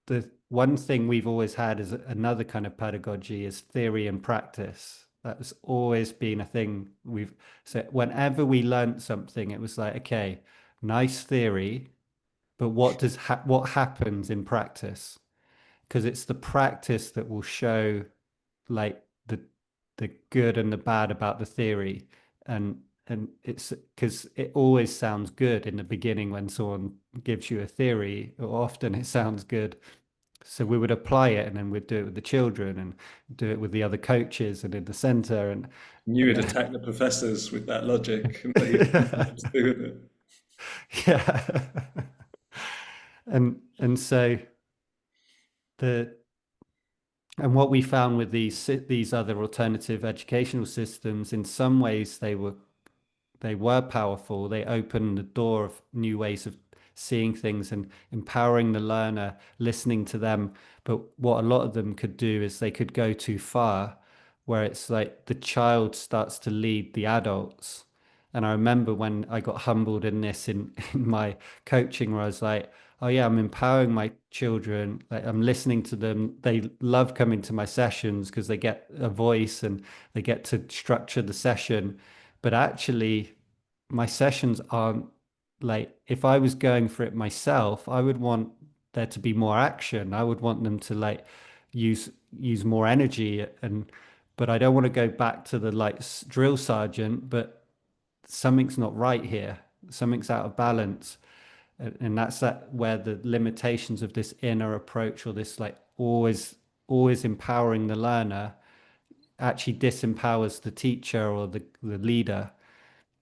the one thing we've always had is another kind of pedagogy is theory and practice. That's always been a thing we've so whenever we learnt something, it was like, okay, nice theory, but what happens in practice? Because it's the practice that will show like the good and the bad about the theory, and it's because it always sounds good in the beginning when someone gives you a theory, or often it sounds good, so we would apply it and then we'd do it with the children and do it with the other coaches and in the center, And you and would then attack the professors with that logic, and they didn't know what to do with it. yeah, and so the and what we found with these other alternative educational systems, in some ways, they were powerful. They opened the door of new ways of seeing things and empowering the learner, listening to them. But what a lot of them could do is they could go too far, where it's like the child starts to lead the adults. And I remember when I got humbled in this in my coaching, where I was like, oh yeah, I'm empowering my children. Like I'm listening to them. They love coming to my sessions because they get a voice and they get to structure the session. But actually, my sessions aren't like if I was going for it myself, I would want there to be more action. I would want them to like use more energy and but I don't want to go back to the like drill sergeant, but something's not right here. Something's out of balance. And that's that where the limitations of this inner approach or this like always empowering the learner actually disempowers the teacher or the leader.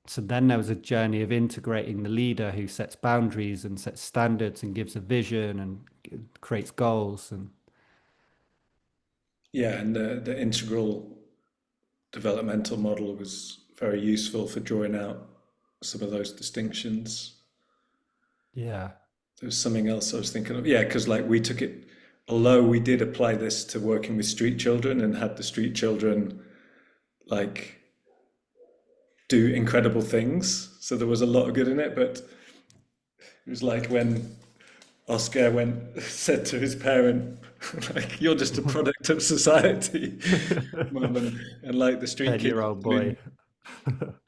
So then there was a journey of integrating the leader who sets boundaries and sets standards and gives a vision and creates goals. And Yeah, and the integral developmental model was very useful for drawing out some of those distinctions. yeah, There was something else I was thinking of. Yeah, because like we took it, although we did apply this to working with street children and had the street children like do incredible things. So there was a lot of good in it, but it was like when Oscar went said to his parent, like, "You're just a product of society, mum," and like the street kids. 10-year-old boy.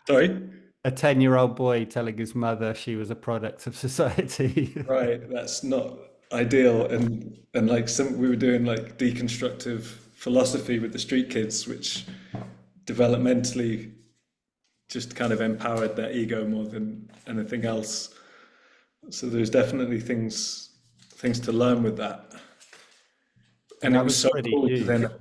Sorry. A 10-year-old boy telling his mother she was a product of society. Right, that's not ideal. And like some we were doing like deconstructive philosophy with the street kids, which developmentally just kind of empowered their ego more than anything else. So there's definitely things to learn with that. And And it that was was so pretty cool to then huge.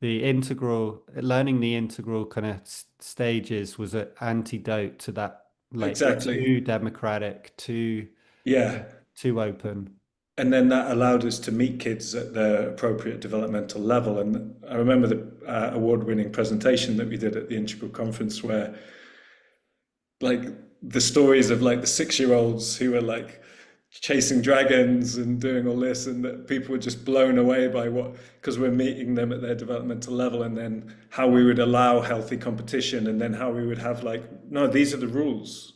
The integral, learning the integral kind of stages was an antidote to that, like exactly, too democratic, yeah. too open. And then that allowed us to meet kids at their appropriate developmental level. And I remember the award-winning presentation that we did at the Integral Conference, where like the stories of like the 6-year-olds who were like chasing dragons and doing all this, and that people were just blown away by what, because we're meeting them at their developmental level, and then how we would allow healthy competition, and then how we would have like, no, these are the rules.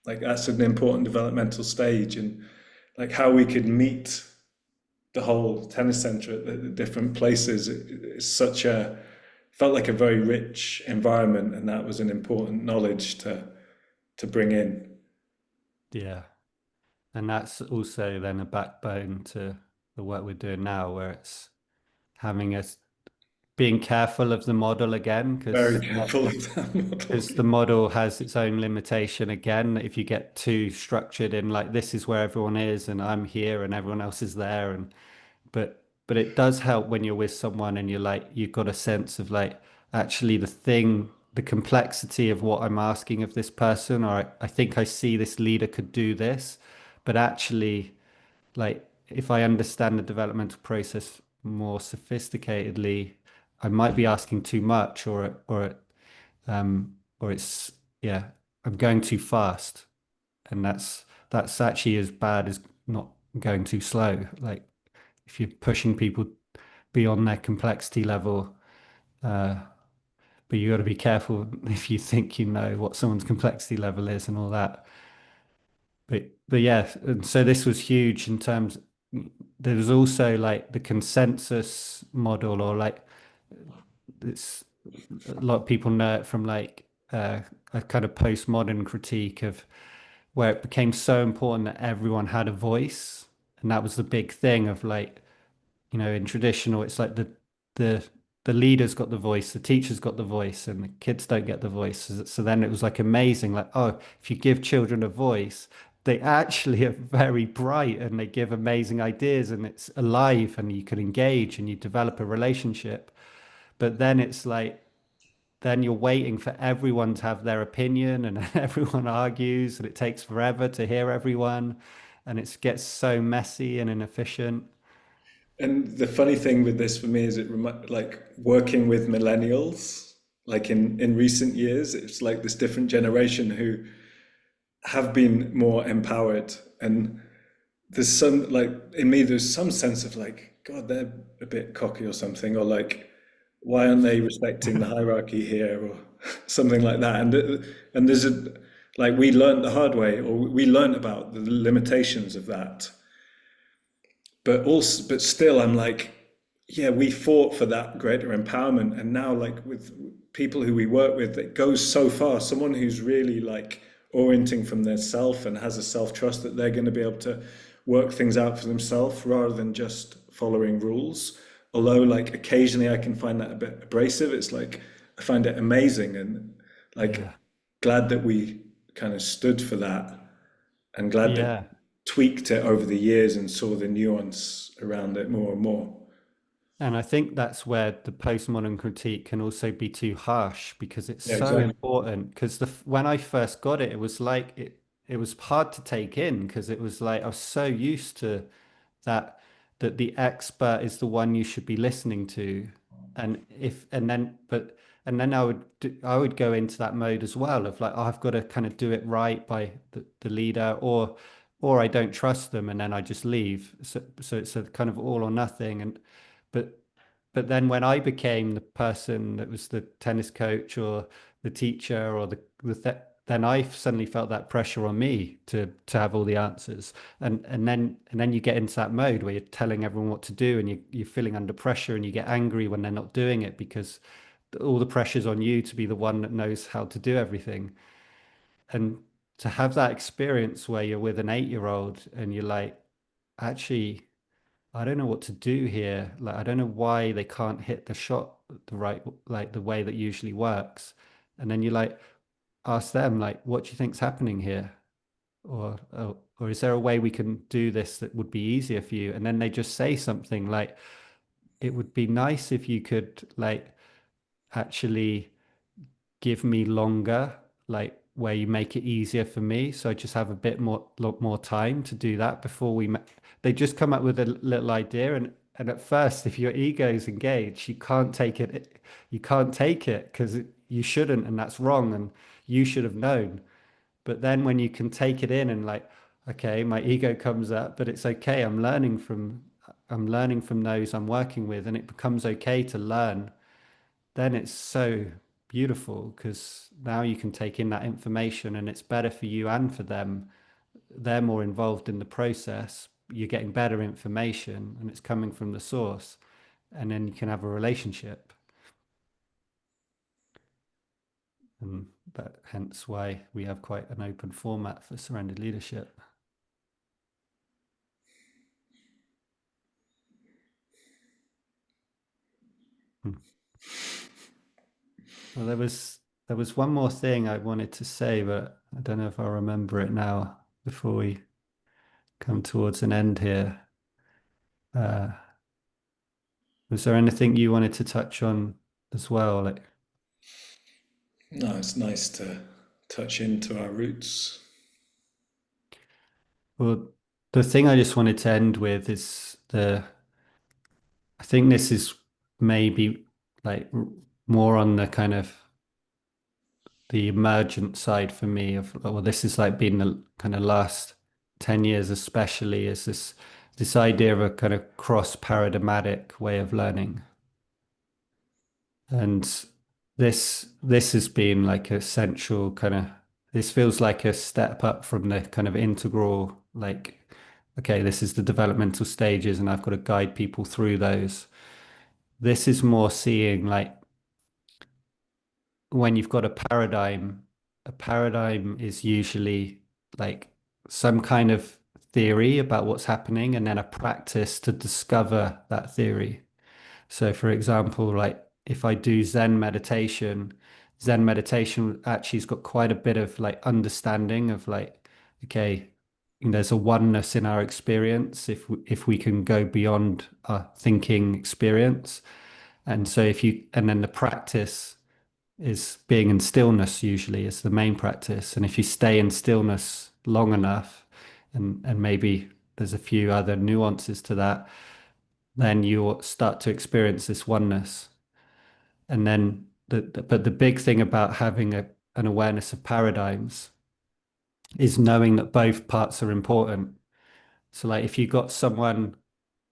Like that's an important developmental stage, and like how we could meet the whole tennis center at the different places. It's such a felt like a very rich environment, and that was an important knowledge to bring in. Yeah. And that's also then a backbone to the work we're doing now, where it's having us being careful of the model again, Very careful of that model. because the model has its own limitation again. If you get too structured in like this is where everyone is and I'm here and everyone else is there, and but it does help when you're with someone and you're like you've got a sense of like actually the complexity of what I'm asking of this person, or I think I see this leader could do this, but actually like if I understand the developmental process more sophisticatedly, I might be asking too much, or it's yeah, I'm going too fast, and that's actually as bad as not going too slow. Like if you're pushing people beyond their complexity level, uh, but you got to be careful if you think you know what someone's complexity level is and all that. But yeah, and so this was huge in terms. There was also like the consensus model, or like it's a lot of people know it from like a kind of postmodern critique of where it became so important that everyone had a voice, and that was the big thing of like in traditional, it's like the the leader's got the voice, the teacher's got the voice, and the kids don't get the voice. So then it was like amazing, like, oh, if you give children a voice, they actually are very bright and they give amazing ideas and it's alive and you can engage and you develop a relationship. But then it's like, then you're waiting for everyone to have their opinion and everyone argues and it takes forever to hear everyone and it gets so messy and inefficient. And the funny thing with this for me is like working with millennials, like in recent years, it's like this different generation who have been more empowered. And there's some, like, in me, there's some sense of like, God, they're a bit cocky or something, or like, why aren't they respecting the hierarchy here, or something like that. And there's a, like, we learned the hard way, or we learned about the limitations of that. But still, I'm like, yeah, we fought for that greater empowerment, and now, like, with people who we work with, it goes so far. Someone who's really like orienting from their self and has a self trust that they're going to be able to work things out for themselves rather than just following rules. Although, like, occasionally I can find that a bit abrasive. It's like I find it amazing, and like Yeah. glad that we kind of stood for that, and glad that Yeah. tweaked it over the years and saw the nuance around it more and more. And I think that's where the postmodern critique can also be too harsh because it's Yeah, so exactly. important. Because when I first got it, it was like it was hard to take in because it was like I was so used to that that the expert is the one you should be listening to, and if and then but and then I would go into that mode as well of like oh, I've got to kind of do it right by the leader, or I don't trust them and then I just leave. So it's a kind of all or nothing. And but but then when I became the person that was the tennis coach or the teacher or then I suddenly felt that pressure on me to have all the answers. And then you get into that mode where you're telling everyone what to do, and you're feeling under pressure, and you get angry when they're not doing it because all the pressure's on you to be the one that knows how to do everything. And to have that experience where you're with an 8-year-old and you're like, actually, I don't know what to do here. Like, I don't know why they can't hit the shot the right, like the way that usually works. And then you like ask them, like, what do you think's happening here? Or is there a way we can do this that would be easier for you? And then they just say something like, it would be nice if you could like actually give me longer, like where you make it easier for me. So I just have a bit more, lot more time to do that before they just come up with a little idea. And at first, if your ego is engaged, you can't take it. You can't take it because you shouldn't, and that's wrong. And you should have known. But then when you can take it in and like, okay, my ego comes up, but it's okay. I'm learning from those I'm working with, and it becomes okay to learn. Then it's so beautiful because now you can take in that information and it's better for you and for them. They're more involved in the process. You're getting better information and it's coming from the source. And then you can have a relationship. And that hence why we have quite an open format for surrendered leadership. Hmm. Well, there was one more thing I wanted to say, but I don't know if I'll remember it now before we come towards an end here. Uh, Was there anything you wanted to touch on as well? Like, No, it's nice to touch into our roots. well, the thing I just wanted to end with is I think this is maybe like more on the kind of the emergent side for me of, well, this is like been the kind of last 10 years, especially, is this idea of a kind of cross-paradigmatic way of learning. And this has been like essential kind of, this feels like a step up from the kind of integral, like, okay, this is the developmental stages and I've got to guide people through those. This is more seeing like when you've got a paradigm is usually like some kind of theory about what's happening and then a practice to discover that theory. So, for example, like if I do Zen meditation actually has got quite a bit of like understanding of like, okay, there's a oneness in our experience if we can go beyond our thinking experience. And so and then the practice is being in stillness usually is the main practice. And if you stay in stillness long enough, and maybe there's a few other nuances to that, then you'll start to experience this oneness. And then but the big thing about having an awareness of paradigms is knowing that both parts are important. So like if you got someone,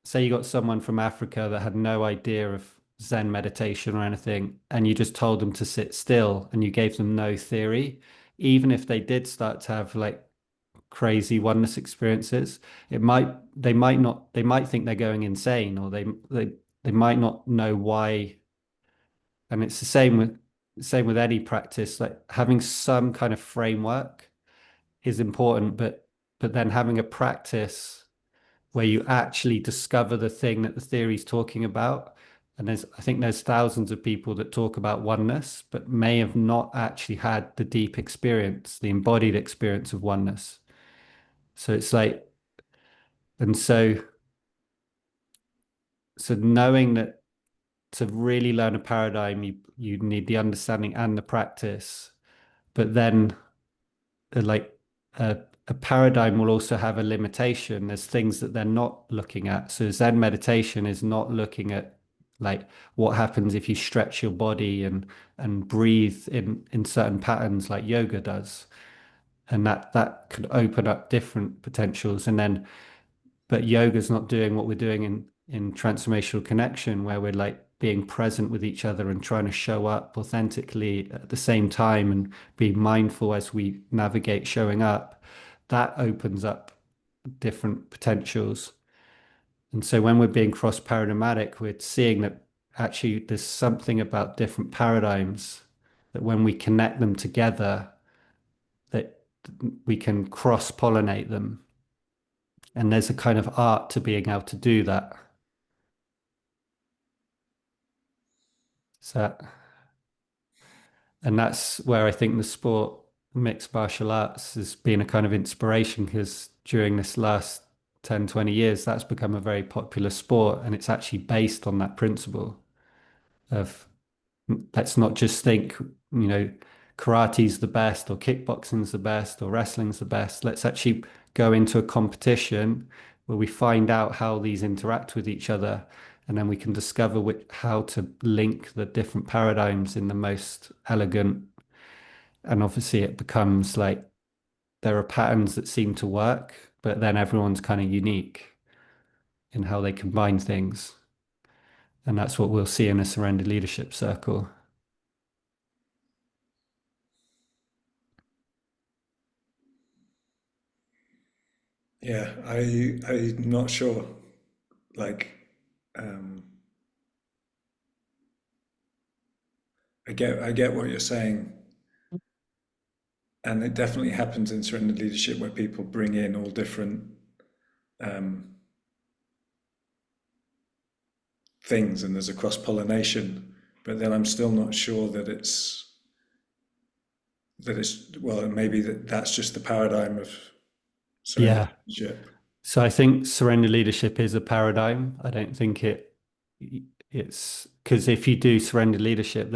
say you got someone from Africa that had no idea of Zen meditation or anything, and you just told them to sit still and you gave them no theory, even if they did start to have like crazy oneness experiences, they might think they're going insane, or they might not know why. And it's the same with any practice, like having some kind of framework is important, but then having a practice where you actually discover the thing that the theory is talking about. And I think there's thousands of people that talk about oneness, but may have not actually had the deep experience, the embodied experience of oneness. So it's like, and so knowing that to really learn a paradigm, you need the understanding and the practice, but then like a paradigm will also have a limitation. There's things that they're not looking at. So Zen meditation is not looking at like what happens if you stretch your body and breathe in certain patterns like yoga does. And that could open up different potentials. And then but yoga's not doing what we're doing in transformational connection, where we're like being present with each other and trying to show up authentically at the same time and be mindful as we navigate showing up, that opens up different potentials. And so when we're being cross-paradigmatic, we're seeing that actually there's something about different paradigms that when we connect them together, that we can cross-pollinate them. And there's a kind of art to being able to do that. So, and that's where I think the sport, mixed martial arts, has been a kind of inspiration because during this last 10, 20 years, that's become a very popular sport. And it's actually based on that principle of let's not just think, karate's the best or kickboxing's the best or wrestling's the best. Let's actually go into a competition where we find out how these interact with each other, and then we can discover how to link the different paradigms in the most elegant. And obviously, it becomes like there are patterns that seem to work, but then everyone's kind of unique in how they combine things. And that's what we'll see in a surrender leadership circle. Yeah, I'm not sure. Like, um, I get what you're saying, and it definitely happens in surrender leadership where people bring in all different um, things, and there's a cross pollination. But then I'm still not sure that it's well, maybe that's just the paradigm of surrender Yeah. leadership. So I think surrender leadership is a paradigm. I don't think it's because if you do surrender leadership,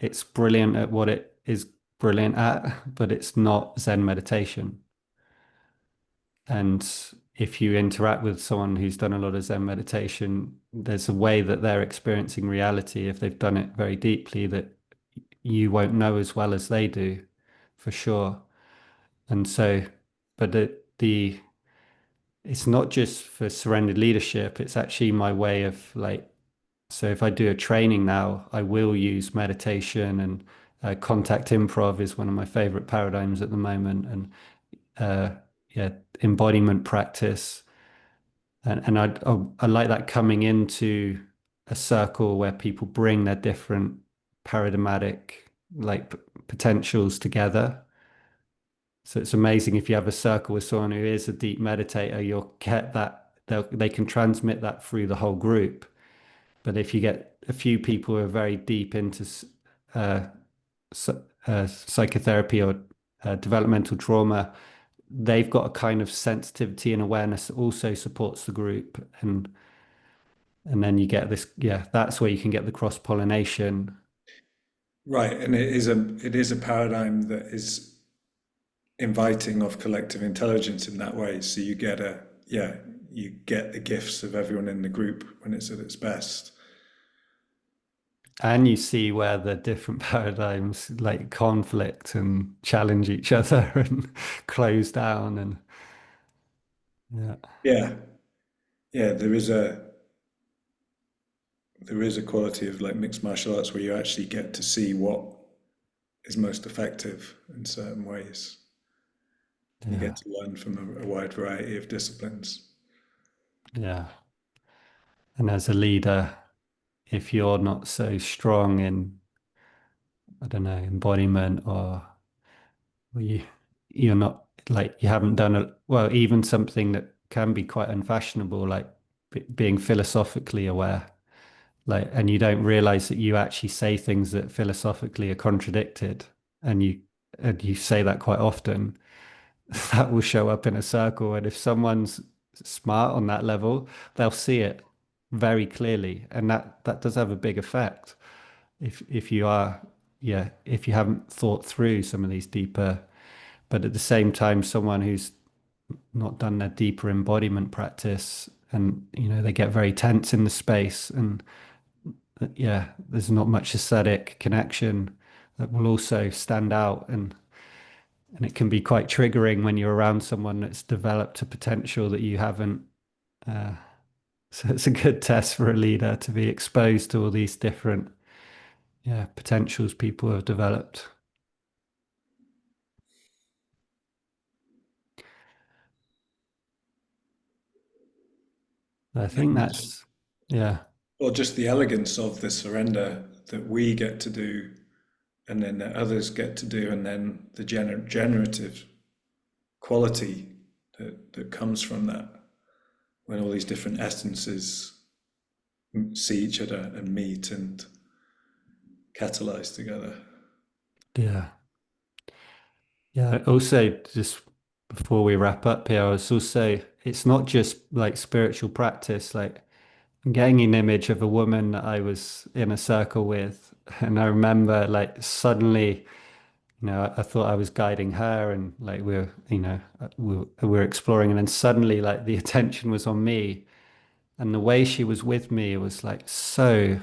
it's brilliant at what it is brilliant at, but it's not Zen meditation. And if you interact with someone who's done a lot of Zen meditation, there's a way that they're experiencing reality if they've done it very deeply that you won't know as well as they do, for sure. And so, but the it's not just for surrendered leadership, it's actually my way of like, so if I do a training now, I will use meditation and contact improv is one of my favorite paradigms at the moment. And uh, yeah, embodiment practice. And I like that coming into a circle where people bring their different paradigmatic like potentials together. So it's amazing if you have a circle with someone who is a deep meditator, you'll get that they can transmit that through the whole group. But if you get a few people who are very deep into uh, psychotherapy or developmental trauma, they've got a kind of sensitivity and awareness that also supports the group, and then you get this, yeah, that's where you can get the cross pollination. Right, and it is a paradigm that is inviting of collective intelligence in that way. So you get the gifts of everyone in the group when it's at its best. And you see where the different paradigms like conflict and challenge each other and close down and yeah. Yeah, yeah, there is a quality of like mixed martial arts where you actually get to see what is most effective in certain ways. And you Yeah. get to learn from a wide variety of disciplines. Yeah. And as a leader, if you're not so strong in, I don't know, embodiment or you're not like you haven't done a well, even something that can be quite unfashionable, like being philosophically aware, like, and you don't realize that you actually say things that philosophically are contradicted, and you say that quite often. That will show up in a circle, and if someone's smart on that level, they'll see it very clearly, and that does have a big effect. If you are, yeah, if you haven't thought through some of these deeper, but at the same time, someone who's not done their deeper embodiment practice, and they get very tense in the space, and yeah, there's not much aesthetic connection that will also stand out, and it can be quite triggering when you're around someone that's developed a potential that you haven't. Uh, So it's a good test for a leader to be exposed to all these different, yeah, potentials people have developed. I think And, that's, yeah, or just the elegance of the surrender that we get to do, and then that others get to do, and then the generative quality that comes from that when all these different essences see each other and meet and catalyze together. yeah, yeah. Also, just before we wrap up here, I was also, it's not just like spiritual practice. Like I'm getting an image of a woman that I was in a circle with, and I remember like suddenly, I thought I was guiding her, and like we were exploring, and then suddenly like the attention was on me, and the way she was with me was like so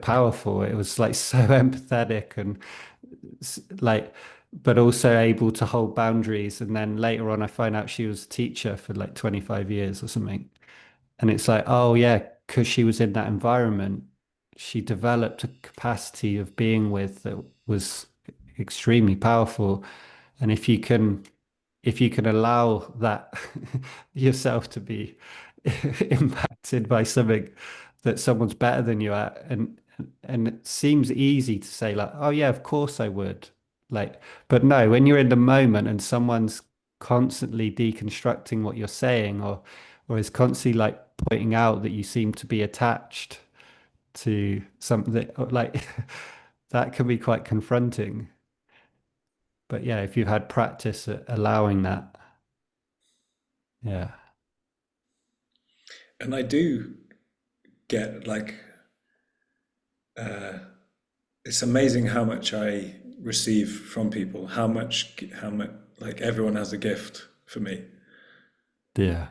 powerful. It was like so empathetic and like, but also able to hold boundaries. And then later on, I find out she was a teacher for like 25 years or something. And it's like, oh yeah, because she was in that environment, she developed a capacity of being with that was extremely powerful. And if you can allow that yourself to be impacted by something that someone's better than you at, and it seems easy to say like, oh yeah, of course I would. Like, but no, when you're in the moment and someone's constantly deconstructing what you're saying, or is constantly like pointing out that you seem to be attached to something like that can be quite confronting. But yeah, if you've had practice at allowing that, yeah. And I do get like, uh, it's amazing how much I receive from people, how much, like everyone has a gift for me. Yeah.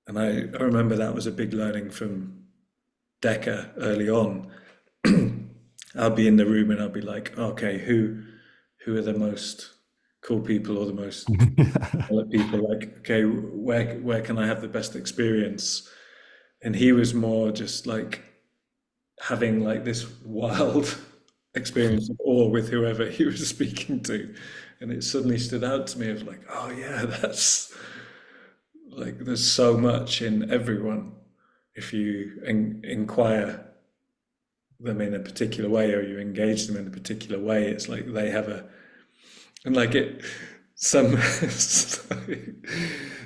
And I remember that was a big learning from Decca early on. I'll be in the room and I'll be like, okay, who are the most cool people or the most developed people? Like, okay, where can I have the best experience? And he was more just like having like this wild experience of awe with whoever he was speaking to. And it suddenly stood out to me of like, oh yeah, that's like there's so much in everyone if you inquire them in a particular way or you engage them in a particular way. It's like they have a and like it some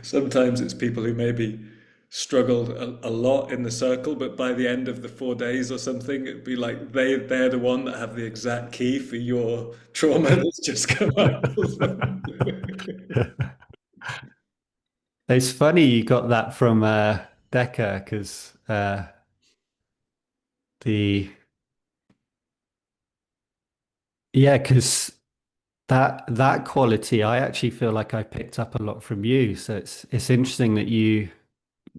sometimes it's people who maybe struggled a lot in the circle, but by the end of the 4 days or something, it'd be like they're the one that have the exact key for your trauma that's just come out of them. Yeah. It's funny you got that from Decca because the yeah, because that quality I actually feel like I picked up a lot from you. So it's interesting that you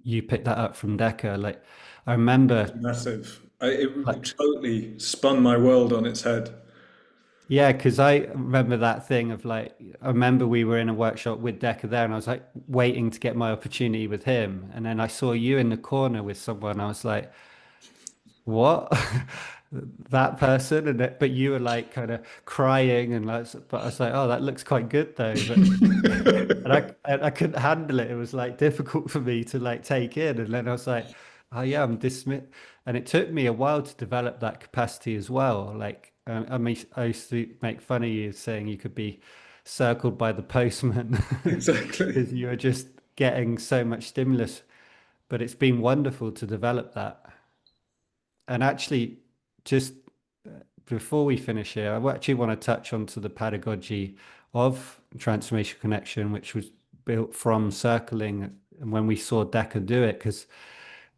picked that up from Decca. Like I remember Massive. like It totally spun my world on its head. yeah, because I remember that thing of like I remember we were in a workshop with Decca there and I was like waiting to get my opportunity with him. And then I saw you in the corner with someone. I was like, what? That person but you were like kind of crying and like but I was like oh that looks quite good though but and I couldn't handle it. It was like difficult for me to like take in, and then I was like, oh yeah, I'm dismissed. And it took me a while to develop that capacity as well. Like I mean, I used to make fun of you saying you could be circled by the postman Exactly. because you were just getting so much stimulus. But it's been wonderful to develop that. And actually, just before we finish here, I actually want to touch onto the pedagogy of transformation connection, which was built from circling. And when we saw Decker do it, because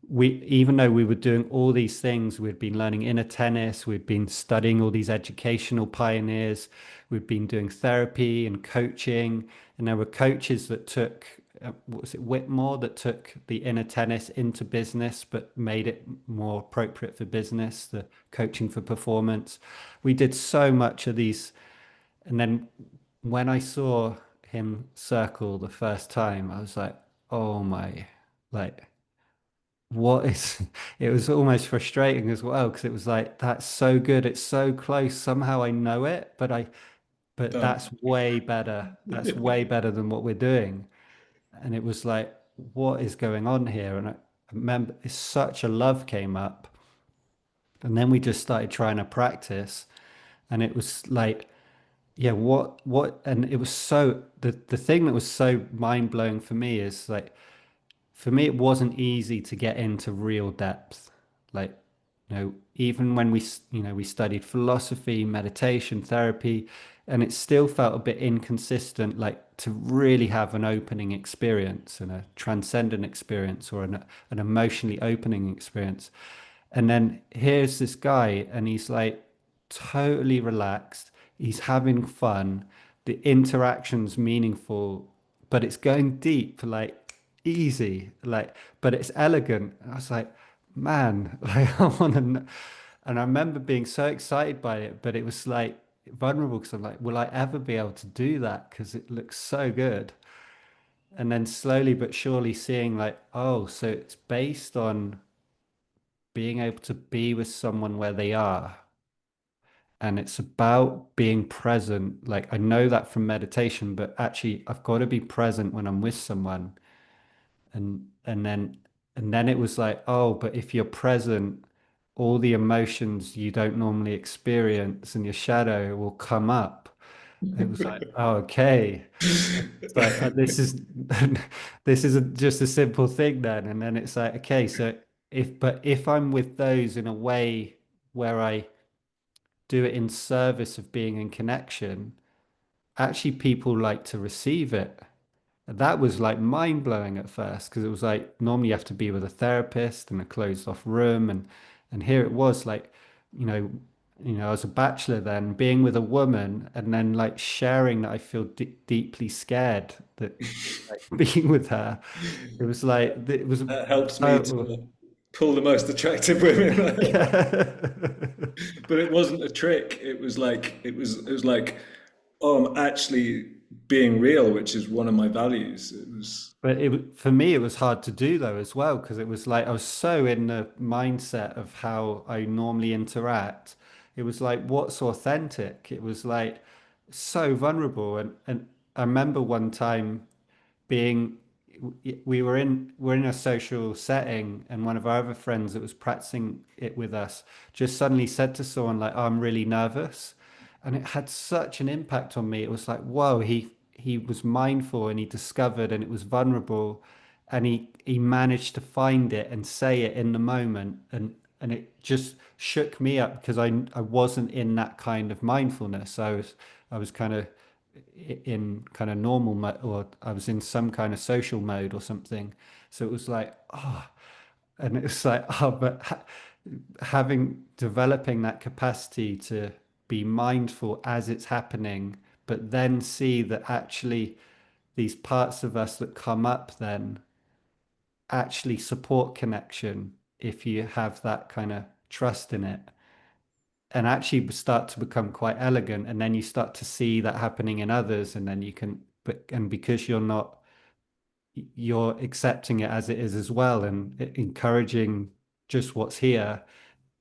even though we were doing all these things, we'd been learning inner tennis, we'd been studying all these educational pioneers, we'd been doing therapy and coaching, and there were coaches that took, what was it, Whitmore, that took the inner tennis into business, but made it more appropriate for business, the coaching for performance. We did so much of these, and then when I saw him circle the first time, I was like, oh my, like. what is it was almost frustrating as well because it was like that's so good, it's so close, somehow I know it, but Don't. that's way better, that's way better than what we're doing. And it was like, what is going on here? And I remember it's such a love came up, and then we just started trying to practice, and it was like, yeah, what and it was so the thing that was so mind-blowing for me is like, for me, it wasn't easy to get into real depth. Like, even when we studied philosophy, meditation, therapy, and it still felt a bit inconsistent, like to really have an opening experience and a transcendent experience or an emotionally opening experience. And then here's this guy, and he's like totally relaxed. He's having fun. The interaction's meaningful, but it's going deep, like easy, like, but it's elegant. I was like, man, like I want to. And I remember being so excited by it, but it was like vulnerable because I'm like, will I ever be able to do that? Because it looks so good. And then slowly but surely seeing like, oh, so it's based on being able to be with someone where they are. And it's about being present. Like I know that from meditation, but actually I've got to be present when I'm with someone. And then it was like, oh, but if you're present, all the emotions you don't normally experience and your shadow will come up. It was like, oh, okay. It's like this is this isn't just a simple thing then. And then it's like, okay, so if I'm with those in a way where I do it in service of being in connection, actually people like to receive it. That was like mind blowing at first because it was like normally you have to be with a therapist in a closed off room, and here it was like, you know, I was a bachelor then, being with a woman and then like sharing that I feel deeply scared that like being with her. It was like it was That helps me total. to pull the most attractive women. Yeah. But it wasn't a trick. It was like it was like, oh, I'm actually being real, which is one of my values. It was But for me, it was hard to do though as well because it was like I was so in the mindset of how I normally interact. It was like what's authentic. It was like so vulnerable, and I remember one time being we're in a social setting, and one of our other friends that was practicing it with us just suddenly said to someone like, oh, I'm really nervous, and it had such an impact on me. It was like, whoa, he was mindful and he discovered, and it was vulnerable, and he managed to find it and say it in the moment, and it just shook me up because I wasn't in that kind of mindfulness. I was kind of in kind of normal mode, or I was in some kind of social mode or something. So it was like, oh, and it was like, oh, but having developing that capacity to be mindful as it's happening, but then see that actually these parts of us that come up then actually support connection if you have that kind of trust in it, and actually start to become quite elegant, and then you start to see that happening in others, and then you can, but and because you're accepting it as it is as well, and encouraging just what's here,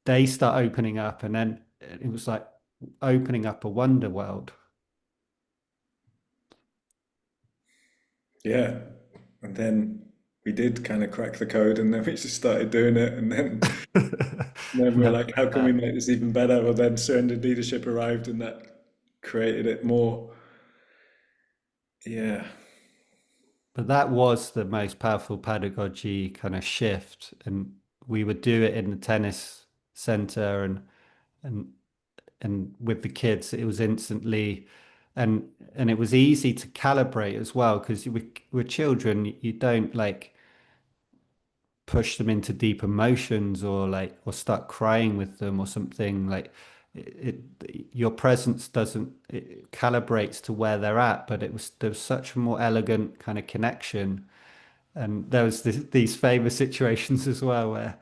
they start opening up, and then it was like opening up a wonder world. yeah. And then we did kind of crack the code, and then we just started doing it, and then we're Never like, how looked can we back. make this even better? Well, then surrendered leadership arrived, and that created it more. Yeah, But that was the most powerful pedagogy kind of shift, and we would do it in the tennis center, and and with the kids it was instantly, and it was easy to calibrate as well because with children you don't like push them into deep emotions or like or start crying with them or something like your presence doesn't, it calibrates to where they're at, but there was such a more elegant kind of connection. And there was these famous situations as well where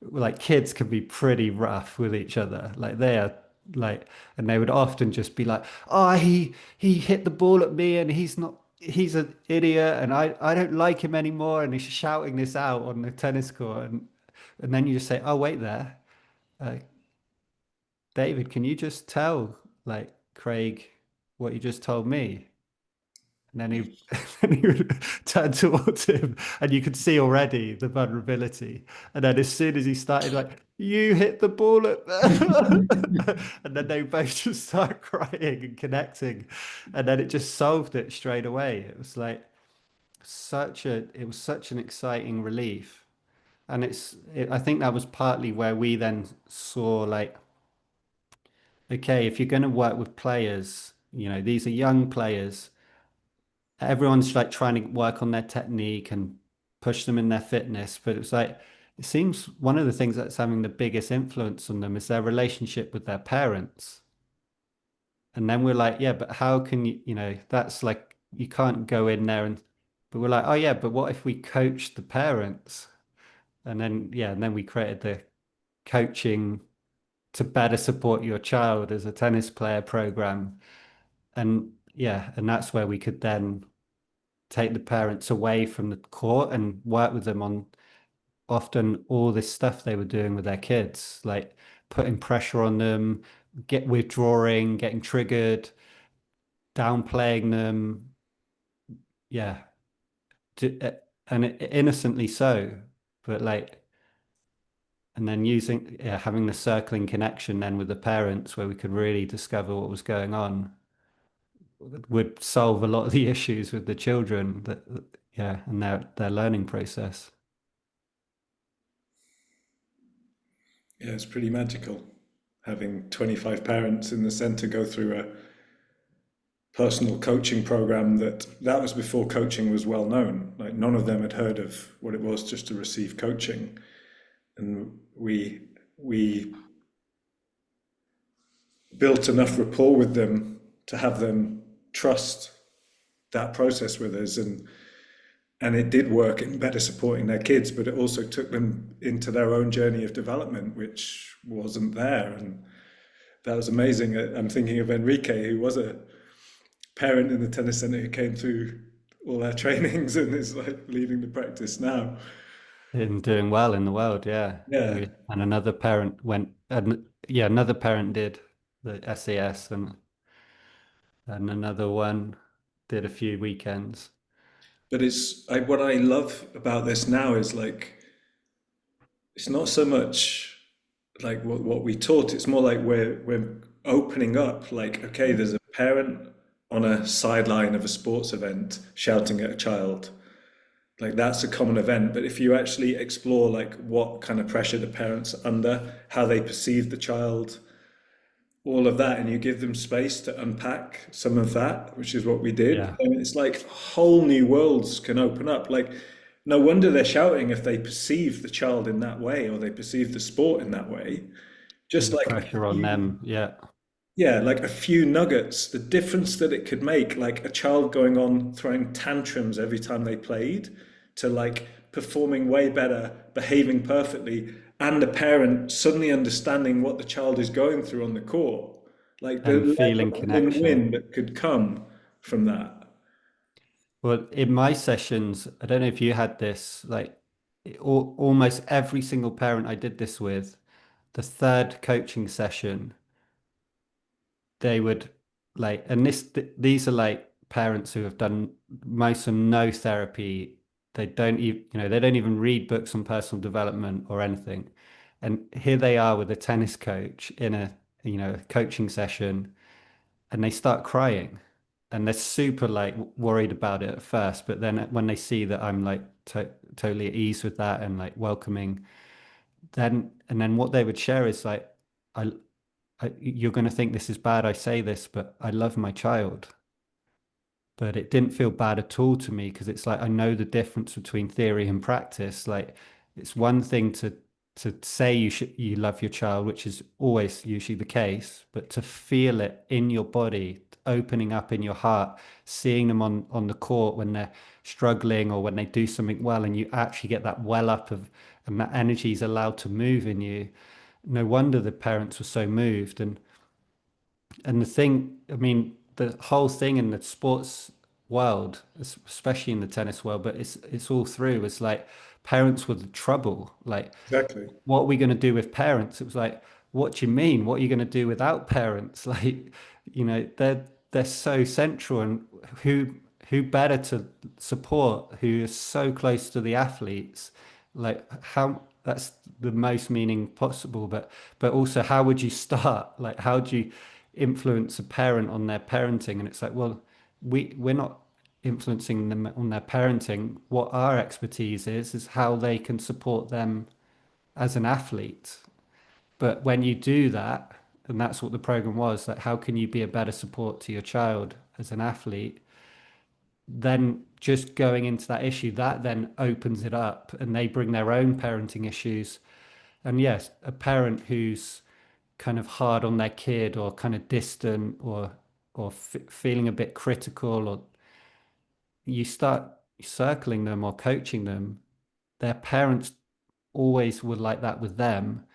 like kids can be pretty rough with each other. Like they are like, and they would often just be like, "Oh, he hit the ball at me, and he's not. he's an idiot and I don't like him anymore. And he's shouting this out on the tennis court. And then you just say, oh, wait there. Uh, David, can you just tell like Craig what you just told me? And then he, then he would turn towards him, and you could see already the vulnerability. And then as soon as he started, like, you hit the ball at and then they both just start crying and connecting. And then it just solved it straight away. It was like it was such an exciting relief. And I think that was partly where we then saw like, okay, if you're going to work with players, these are young players, everyone's like trying to work on their technique and push them in their fitness, but it's like it seems one of the things that's having the biggest influence on them is their relationship with their parents. And then we're like, yeah, but how can that's like you can't go in there but we're like, oh yeah, but what if we coach the parents? And then yeah, and then we created the coaching to better support your child as a tennis player program. And yeah, and that's where we could then take the parents away from the court and work with them on often all this stuff they were doing with their kids, like putting pressure on them, get withdrawing, getting triggered, downplaying them. Yeah. To, and innocently so, but like, and then yeah, having the circling connection then with the parents where we could really discover what was going on would solve a lot of the issues with the children yeah, and their learning process. Yeah, it's pretty magical having 25 parents in the center go through a personal coaching program that was before coaching was well known. Like none of them had heard of what it was just to receive coaching, and we built enough rapport with them to have them trust that process with us, and it did work in better supporting their kids, but it also took them into their own journey of development, which wasn't there. And that was amazing. I'm thinking of Enrique, who was a parent in the tennis center who came through all our trainings and is like leading the practice now. And doing well in the world, yeah. Yeah, And another parent went, and yeah, another parent did the SAS, and another one did a few weekends. but what I love about this now is like it's not so much like what we taught. It's more like we're opening up. Like, okay, there's a parent on a sideline of a sports event shouting at a child. Like that's a common event. But if you actually explore like what kind of pressure the parents are under, how they perceive the child, all of that, and you give them space to unpack some of that, which is what we did, Yeah. and it's like whole new worlds can open up. Like, no wonder they're shouting if they perceive the child in that way or they perceive the sport in that way. Just And the like a pressure on few, them. Yeah. yeah, like a few nuggets, the difference that it could make, like a child going on throwing tantrums every time they played, to like performing way better, behaving perfectly, and the parent suddenly understanding what the child is going through on the court. Like the And level feeling of connection. win-win that could come from that. Well, in my sessions, I don't know if you had this, like almost every single parent I did this with, the third coaching session, they would like, and these are like parents who have done most of no therapy. They don't even, they don't even read books on personal development or anything. And here they are with a tennis coach in a, coaching session, and they start crying. And they're super like worried about it at first, but then when they see that I'm like totally at ease with that and like welcoming, then what they would share is like, I you're going to think this is bad. I say this, but I love my child. But it didn't feel bad at all to me because it's like I know the difference between theory and practice. Like it's one thing to say you love your child, which is always usually the case, but to feel it in your body, opening up in your heart, seeing them on the court when they're struggling or when they do something well, and you actually get that well up of and that energy is allowed to move in you. No wonder the parents were so moved. And the thing, I mean, the whole thing in the sports world, especially in the tennis world, but it's all through. It's like parents were the trouble. Like, Exactly. what are we going to do with parents? It was like, what do you mean? What are you going to do without parents? Like, they're so central, and who who better to support who is so close to the athletes? Like, how that's the most meaning possible, but also how would you start? Like, how do you influence a parent on their parenting? And it's like, well, we're not influencing them on their parenting. What our expertise is how they can support them as an athlete. But when you do that, and that's what the program was, like how can you be a better support to your child as an athlete? Then just going into that issue, that then opens it up and they bring their own parenting issues. And yes, a parent who's kind of hard on their kid or kind of distant or feeling a bit critical, or you start circling them or coaching them, their parents always were like that with them.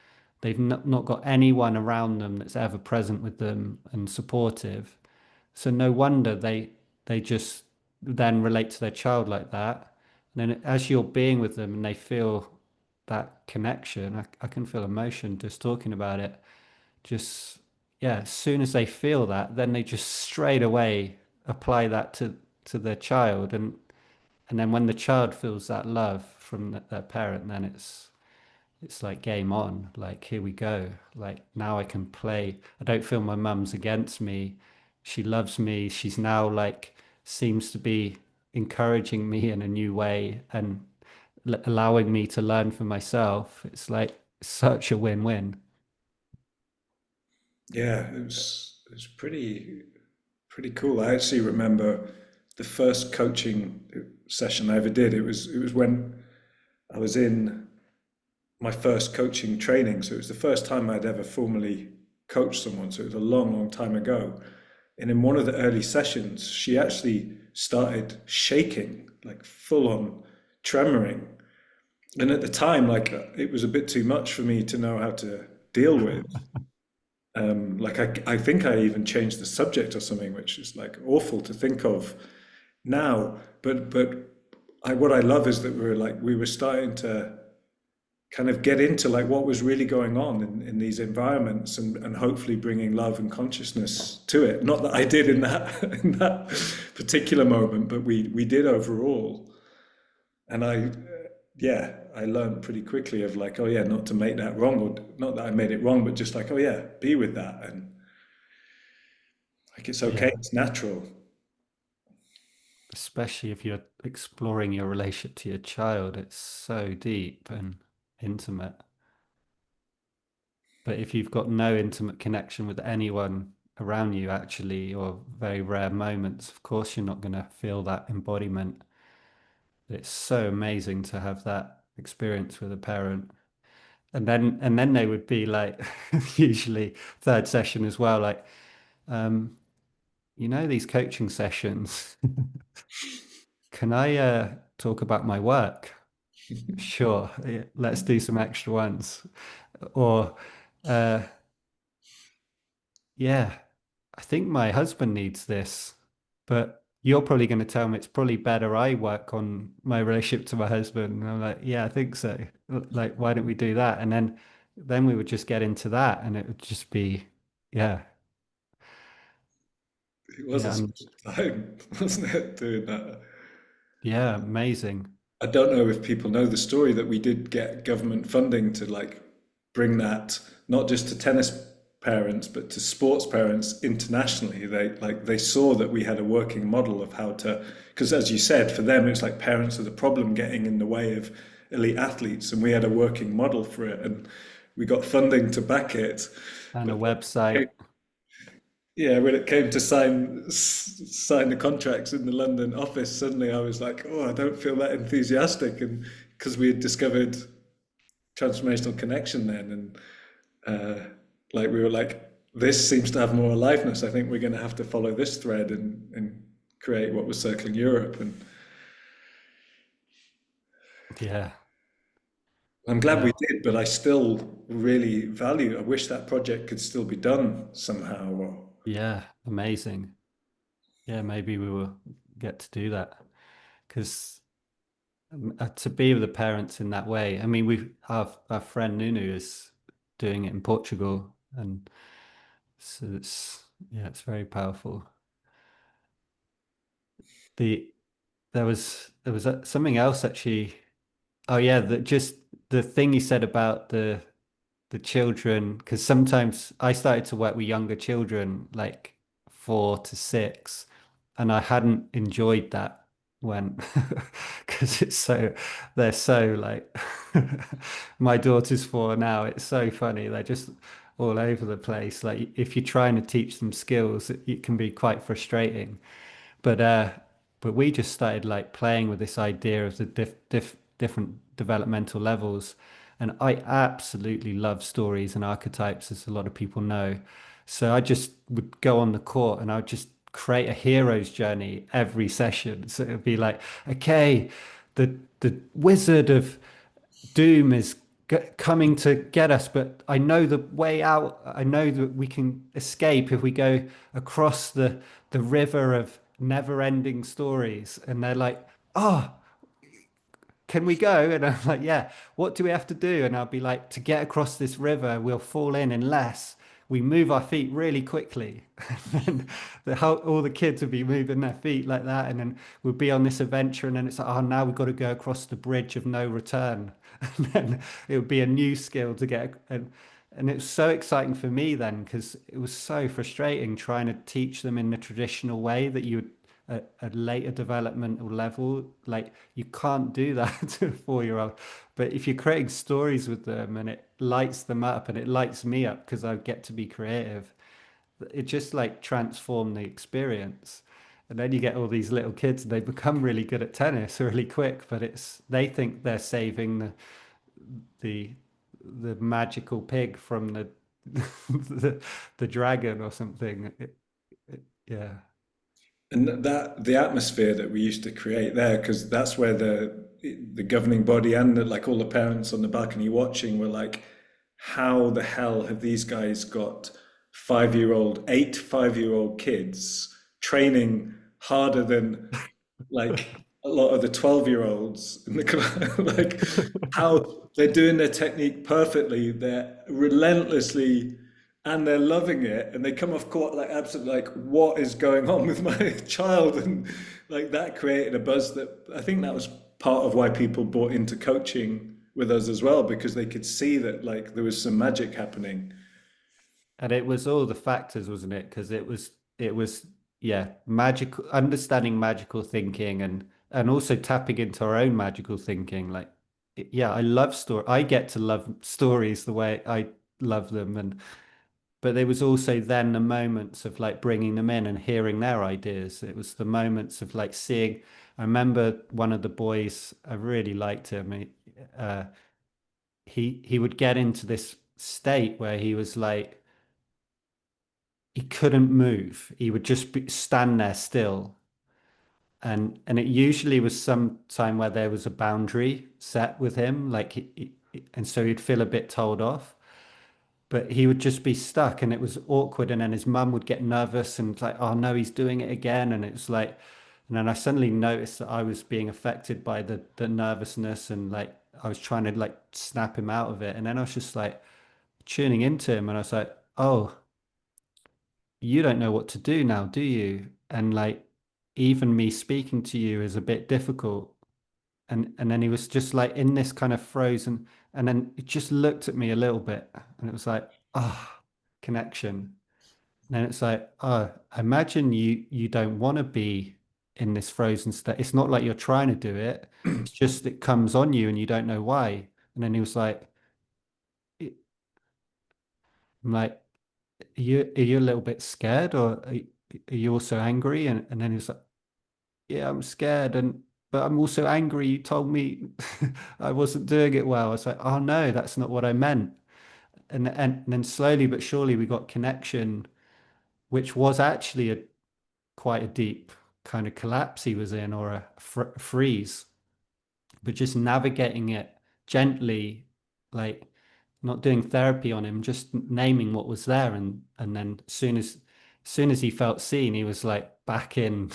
They've not got anyone around them that's ever present with them and supportive. So no wonder they just then relate to their child like that. And then as you're being with them and they feel that connection, I can feel emotion just talking about it. Just yeah, as soon as they feel that, then they just straight away apply that to their child, and then when the child feels that love from their parent, then it's like game on. Like, here we go. Like, now I can play. I don't feel my mum's against me. She loves me. She's now like seems to be encouraging me in a new way and allowing me to learn for myself. It's like such a win-win. Yeah, it was pretty cool. I actually remember the first coaching session I ever did. It was when I was in my first coaching training. So it was the first time I'd ever formally coached someone. So it was a long, long time ago. And in one of the early sessions, she actually started shaking, like full on tremoring. And at the time, like it was a bit too much for me to know how to deal with. I think I even changed the subject or something, which is like awful to think of now. What I love is that we were starting to kind of get into like what was really going on in these environments and hopefully bringing love and consciousness to it. Not that I did in that in that particular moment, but we did overall. And yeah, I learned pretty quickly of like, oh yeah, not to make that wrong, or not that I made it wrong, but just like, oh yeah, be with that, and like it's okay, Yeah. it's natural. Especially if you're exploring your relationship to your child, it's so deep and intimate. But if you've got no intimate connection with anyone around you, actually, or very rare moments, of course, you're not going to feel that embodiment. It's so amazing to have that experience with a parent. And then they would be like, usually third session as well, like, um, these coaching sessions, can I talk about my work? Sure, yeah, let's do some extra ones. Or, uh, yeah, I think my husband needs this, but you're probably going to tell me it's probably better I work on my relationship to my husband. And I'm like, yeah, I think so. Like, why don't we do that? And then we would just get into that, and it would just be, yeah, It was a yeah, and special time, wasn't it, doing that? yeah, amazing. I don't know if people know the story that we did get government funding to like bring that not just to tennis parents but to sports parents internationally. They saw that we had a working model of how to, because as you said, for them it's like parents are the problem getting in the way of elite athletes, and we had a working model for it, and we got funding to back it. And a But website. yeah, when it came to sign the contracts in the London office, suddenly I was like, oh, I don't feel that enthusiastic, and because we had discovered transformational connection then, and like we were like, this seems to have more aliveness. I think we're going to have to follow this thread and create what was circling Europe, and Yeah, I'm glad yeah, we did, but I still really value. I wish that project could still be done somehow. Or yeah, amazing. Yeah, maybe we will get to do that because to be with the parents in that way. I mean, our friend Nunu is doing it in Portugal, and so it's yeah, it's very powerful. The there was something else actually. Oh yeah, that just the thing you said about the children, because sometimes I started to work with younger children, like 4 to 6, and I hadn't enjoyed that when because it's so they're so like my daughter's 4 now. It's so funny. They're just all over the place. Like if you're trying to teach them skills, it can be quite frustrating. But but we just started like playing with this idea of the different developmental levels. And I absolutely love stories and archetypes, as a lot of people know. So I just would go on the court and I would just create a hero's journey every session. So it would be like, okay, the wizard of doom is coming to get us, but I know the way out. I know that we can escape if we go across the river of never-ending stories. And they're like, "Oh, can we go?" And I'm like, "Yeah, what do we have to do?" And I'll be like, "To get across this river, we'll fall in unless we move our feet really quickly." And then all the kids would be moving their feet like that. And then we'll be on this adventure. And then it's like, "Oh, now we've got to go across the bridge of no return." And then it would be a new skill to get. And it was so exciting for me then because it was so frustrating trying to teach them in the traditional way that you would at a later developmental level. Like you can't do that to a 4-year-old. But if you're creating stories with them and it lights them up and it lights me up because I get to be creative, it just like transformed the experience. And then you get all these little kids and they become really good at tennis really quick, but it's they think they're saving the the magical pig from the dragon or something. Yeah. And that the atmosphere that we used to create there, because that's where the governing body and like all the parents on the balcony watching were like, how the hell have these guys got 5-year old kids training harder than like a lot of the 12-year-olds in the class, like how they're doing their technique perfectly, they're relentlessly, and they're loving it, and they come off court like absolutely like, what is going on with my child? And like that created a buzz that I think that was part of why people bought into coaching with us as well, because they could see that like there was some magic happening. And it was all the factors, wasn't it? Because it was yeah, magical understanding magical thinking and also tapping into our own magical thinking. Like yeah, I love story. I get to love stories the way I love them, and but there was also then the moments of like bringing them in and hearing their ideas. It was the moments of like seeing. I remember one of the boys. I really liked him. Uh, he would get into this state where he was like he couldn't move. He would just stand there still. And it usually was some time where there was a boundary set with him, like and so he'd feel a bit told off. But he would just be stuck, and it was awkward. And then his mum would get nervous and like, "Oh no, he's doing it again." And it's like, and then I suddenly noticed that I was being affected by the nervousness, and like I was trying to like snap him out of it. And then I was just like tuning into him, and I was like, "Oh, you don't know what to do now, do you?" And like even me speaking to you is a bit difficult. And then he was just like in this kind of frozen, and then he just looked at me a little bit, and it was like, ah, connection. And then it's like, oh, imagine you don't want to be in this frozen state. It's not like you're trying to do it. It's just it comes on you and you don't know why. And then he was like, I'm like, are you a little bit scared or are you also angry? And then he was like, yeah, I'm scared and but I'm also angry. You told me I wasn't doing it well. I was like, oh no, that's not what I meant. And then slowly but surely we got connection, which was actually a quite a deep kind of collapse he was in or a freeze, but just navigating it gently, like not doing therapy on him, just naming what was there. And then as soon as soon as he felt seen, he was like back in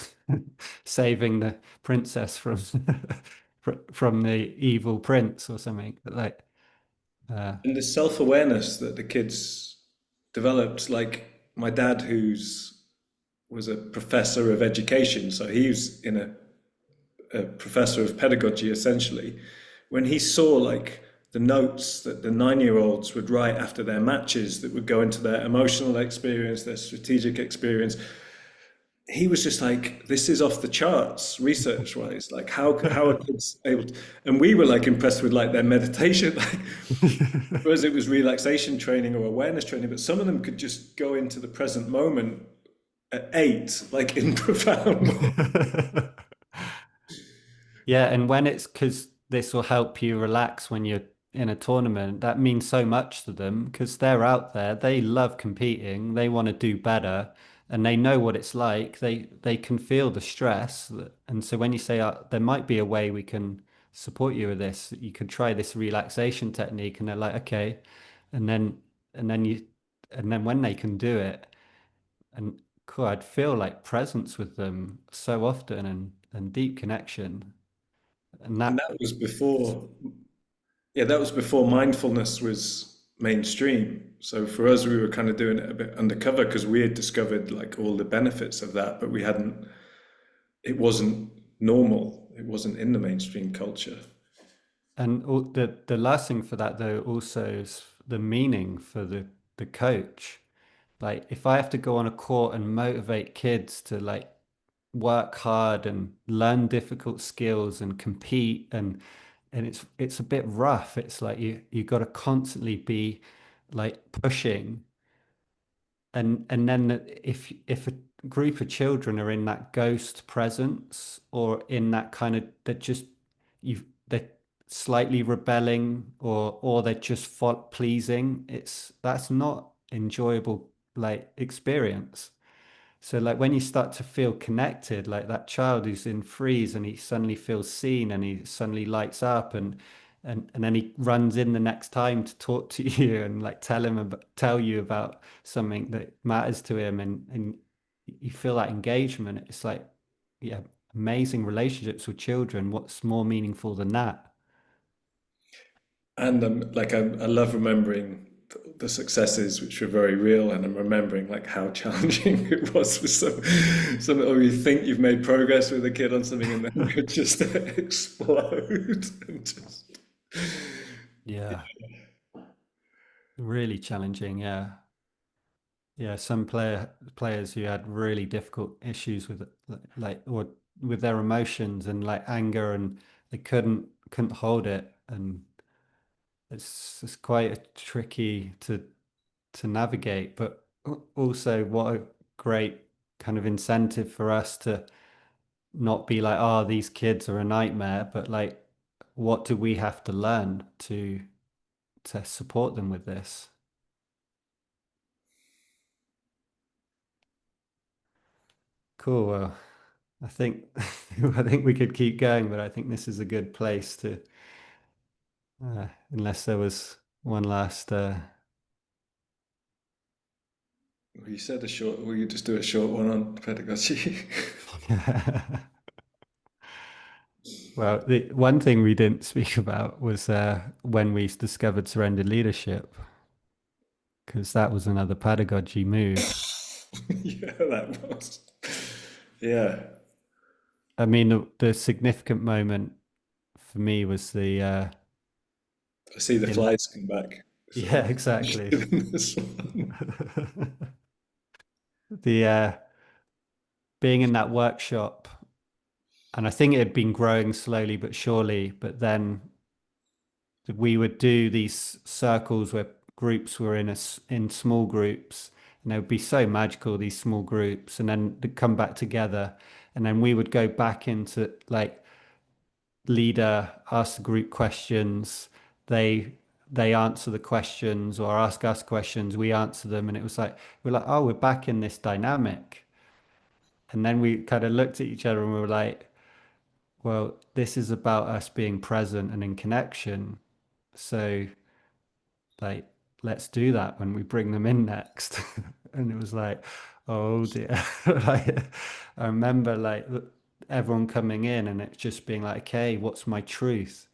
saving the princess from from the evil prince or something. But like, uh, And the self-awareness that the kids developed, like my dad, who's was a professor of education, so he was in a professor of pedagogy essentially. When he saw like the notes that the 9-year-olds would write after their matches that would go into their emotional experience, their strategic experience, he was just like, this is off the charts research wise. Like how are kids able to, and we were like impressed with like their meditation. Like for us it was relaxation training or awareness training, but some of them could just go into the present moment at 8, like in profound ways. yeah, and when it's because this will help you relax when you're in a tournament, that means so much to them because they're out there, they love competing, they want to do better, and they know what it's like. They can feel the stress, and so when you say there might be a way we can support you with this, you could try this relaxation technique, and they're like, okay, and then and then you and then when they can do it, and cool, I'd feel like presence with them so often and deep connection. And And that that was before, yeah, that was before mindfulness was mainstream. So for us, we were kind of doing it a bit undercover because we had discovered like all the benefits of that, but we hadn't, it wasn't normal. It wasn't in the mainstream culture. and the last thing for that though also is the meaning for the coach. Like if I have to go on a court and motivate kids to like work hard and learn difficult skills and compete and it's a bit rough. It's like you got to constantly be like pushing. And then if a group of children are in that ghost presence or in that kind of that just they're slightly rebelling or they're just pleasing, that's not enjoyable like experience. So like when you start to feel connected, like that child who's in freeze and he suddenly feels seen and he suddenly lights up and then he runs in the next time to talk to you and like tell you about something that matters to him and you feel that engagement. It's like yeah, amazing relationships with children. What's more meaningful than that? And I love remembering the successes, which were very real, and I'm remembering like how challenging it was with some, or you think you've made progress with a kid on something, and then they just explode. And just, Yeah, really challenging. Yeah. Yeah, some players who had really difficult issues with like or with their emotions and like anger and they couldn't hold it and it's quite a tricky to navigate, but also what a great kind of incentive for us to not be like, oh, these kids are a nightmare, but like what do we have to learn to support them with this? Cool. Well, I think I think we could keep going, but I think this is a good place to, unless there was one last. you said a short, will you just do a short one on pedagogy? Well, the one thing we didn't speak about was when we discovered surrendered leadership, because that was another pedagogy move. Yeah, that was. Yeah, I mean, the significant moment for me was I see the the flies come back. So yeah, exactly. this one. The being in that workshop, and I think it had been growing slowly but surely, but then we would do these circles where groups were in small groups and they would be so magical, these small groups, and then they'd come back together and then we would go back into like leader ask the group questions, they they answer the questions or ask us questions, we answer them, and it was like we're like, oh, we're back in this dynamic. And then we kind of looked at each other and we were like, well, this is about us being present and in connection. So like let's do that when we bring them in next. And it was like, oh dear. Like, I remember like everyone coming in and it just being like, okay, what's my truth?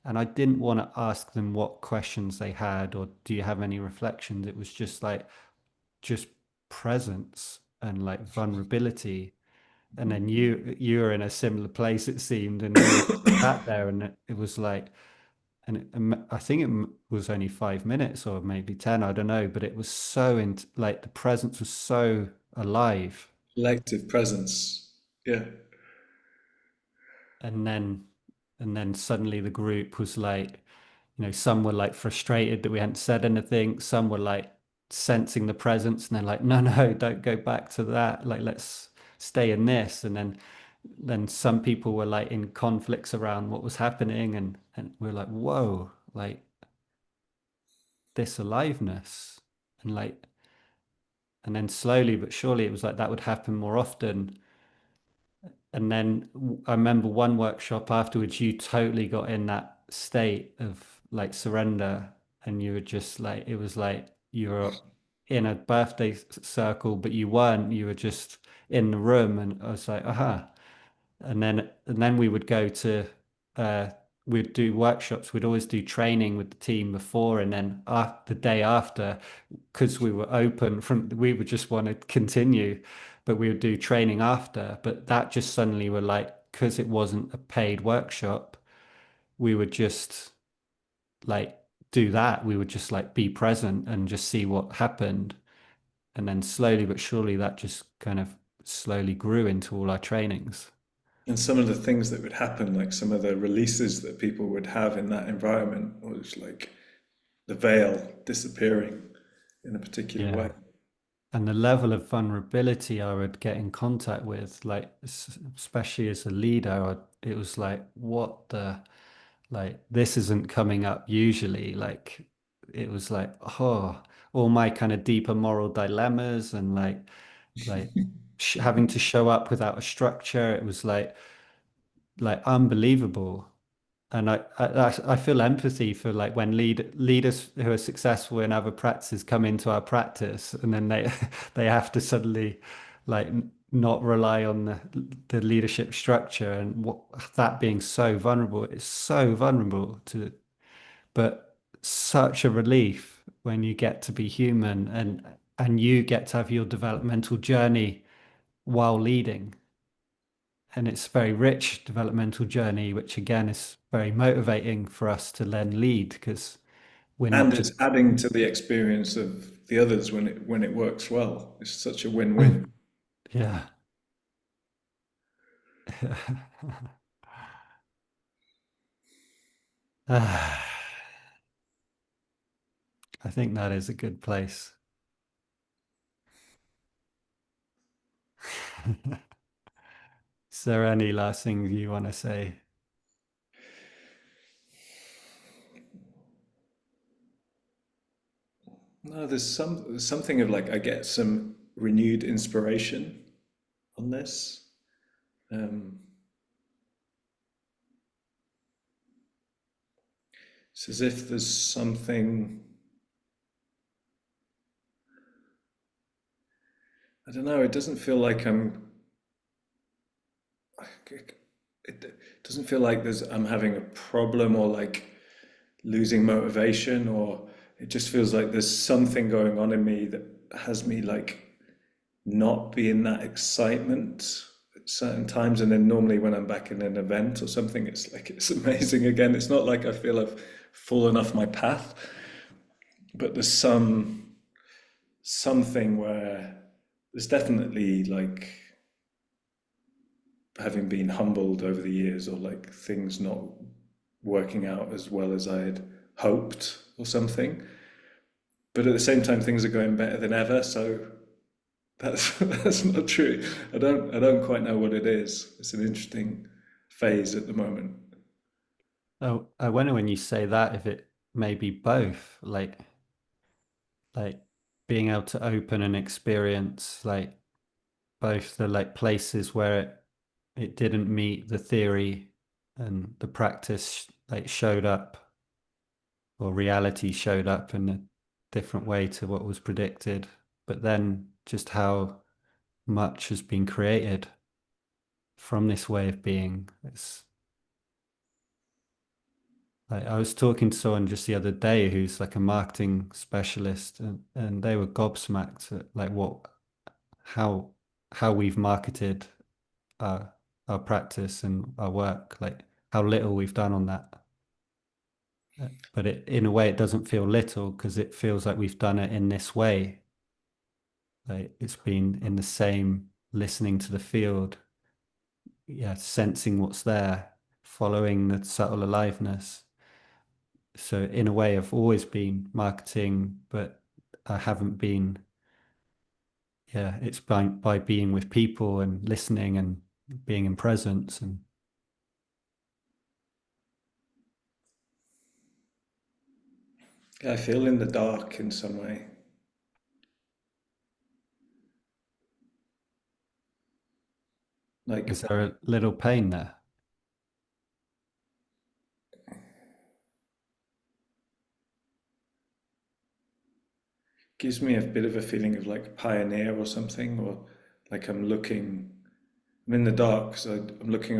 And I didn't want to ask them what questions they had or do you have any reflections? It was just presence and like vulnerability. And then you were in a similar place it seemed, and we were sat there, and it was like, and I think was only 5 minutes or maybe 10, I don't know, but it was so in like the presence was so alive. Collective presence. Yeah. And then suddenly the group was like, some were like frustrated that we hadn't said anything, some were like sensing the presence and they're like, no, no, don't go back to that, like let's stay in this. And then some people were like in conflicts around what was happening, and we're like, whoa, like this aliveness. And like, and then slowly but surely it was like that would happen more often. And then I remember one workshop afterwards, you totally got in that state of like surrender, and you were just like, it was like you were in a birthday circle, but you weren't, you were just in the room. And I was like, aha. And then we would go to uh we'd do workshops, we'd always do training with the team before, and then the day after, because we were open from, we would just want to continue, but we would do training after. But that just suddenly were like, because it wasn't a paid workshop, we would just like do that. We would just like be present and just see what happened. And then slowly but surely that just kind of slowly grew into all our trainings. And some of the things that would happen, like some of the releases that people would have in that environment, was like the veil disappearing in a particular way. Yeah. And the level of vulnerability I would get in contact with, like especially as a leader, it was like, what the, like this isn't coming up usually. Like it was like, oh, all my kind of deeper moral dilemmas, and like sh having to show up without a structure. It was like unbelievable. And I feel empathy for like when leaders who are successful in other practices come into our practice, and then they they have to suddenly like not rely on the leadership structure, and what that being so vulnerable. It's so vulnerable to, but such a relief when you get to be human, and you get to have your developmental journey while leading. And it's a very rich developmental journey, which again is very motivating for us to then lead, because we're not And just, it's adding to the experience of the others when it works well. It's such a win-win. yeah. I think that is a good place. Is there any last thing you want to say? No, there's something of like I get some renewed inspiration on this. Um, it's as if there's something, I don't know, it doesn't feel like it doesn't feel like I'm having a problem or like losing motivation, or it just feels like there's something going on in me that has me like not be in that excitement at certain times. And then normally when I'm back in an event or something, it's like it's amazing again. It's not like I feel I've fallen off my path, but there's something where there's definitely like having been humbled over the years, or like things not working out as well as I had hoped or something. But at the same time, things are going better than ever. So that's not true. I don't quite know what it is. It's an interesting phase at the moment. Oh, I wonder when you say that if it may be both, like being able to open and experience like both the like places where it didn't meet the theory and the practice like showed up, or reality showed up in a different way to what was predicted. But then just how much has been created from this way of being. It's like I was talking to someone just the other day who's like a marketing specialist, and they were gobsmacked at like how how we've marketed our our practice and our work, like how little we've done on that. But in a way, it doesn't feel little because it feels like we've done it in this way. Like it's been in the same listening to the field, yeah, sensing what's there, following the subtle aliveness. So in a way, I've always been marketing, but I haven't been, yeah, it's by being with people and listening and being in presence. And I feel in the dark in some way. Like is there a little pain there? gives me a bit of a feeling of like pioneer or something, or like I'm in the dark, so I'm looking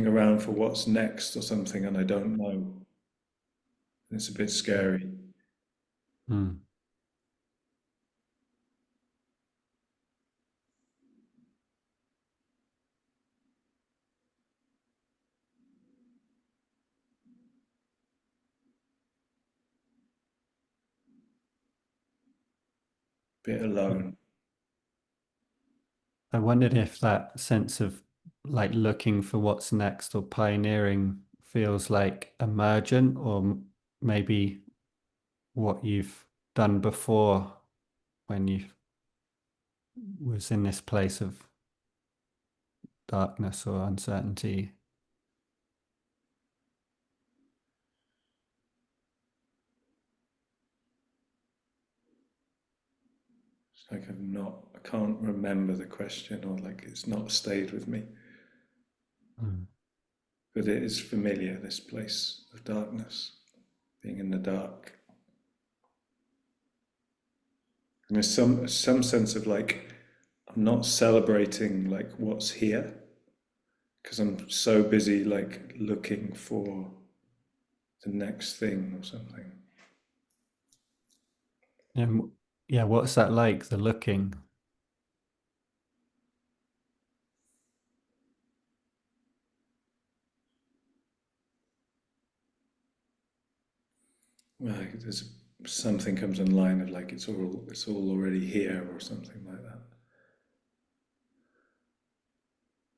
around for what's next or something, and I don't know. It's a bit scary, Mm. bit alone. I wondered if that sense of like looking for what's next or pioneering feels like emergent or maybe what you've done before when you was in this place of darkness or uncertainty. It's like I can't remember the question, or like it's not stayed with me. Mm. But it is familiar, this place of darkness, being in the dark. And there's some sense of like I'm not celebrating like what's here because I'm so busy like looking for the next thing or something. And yeah, what's that like, the looking? Like there's something comes online of like it's all already here or something like that.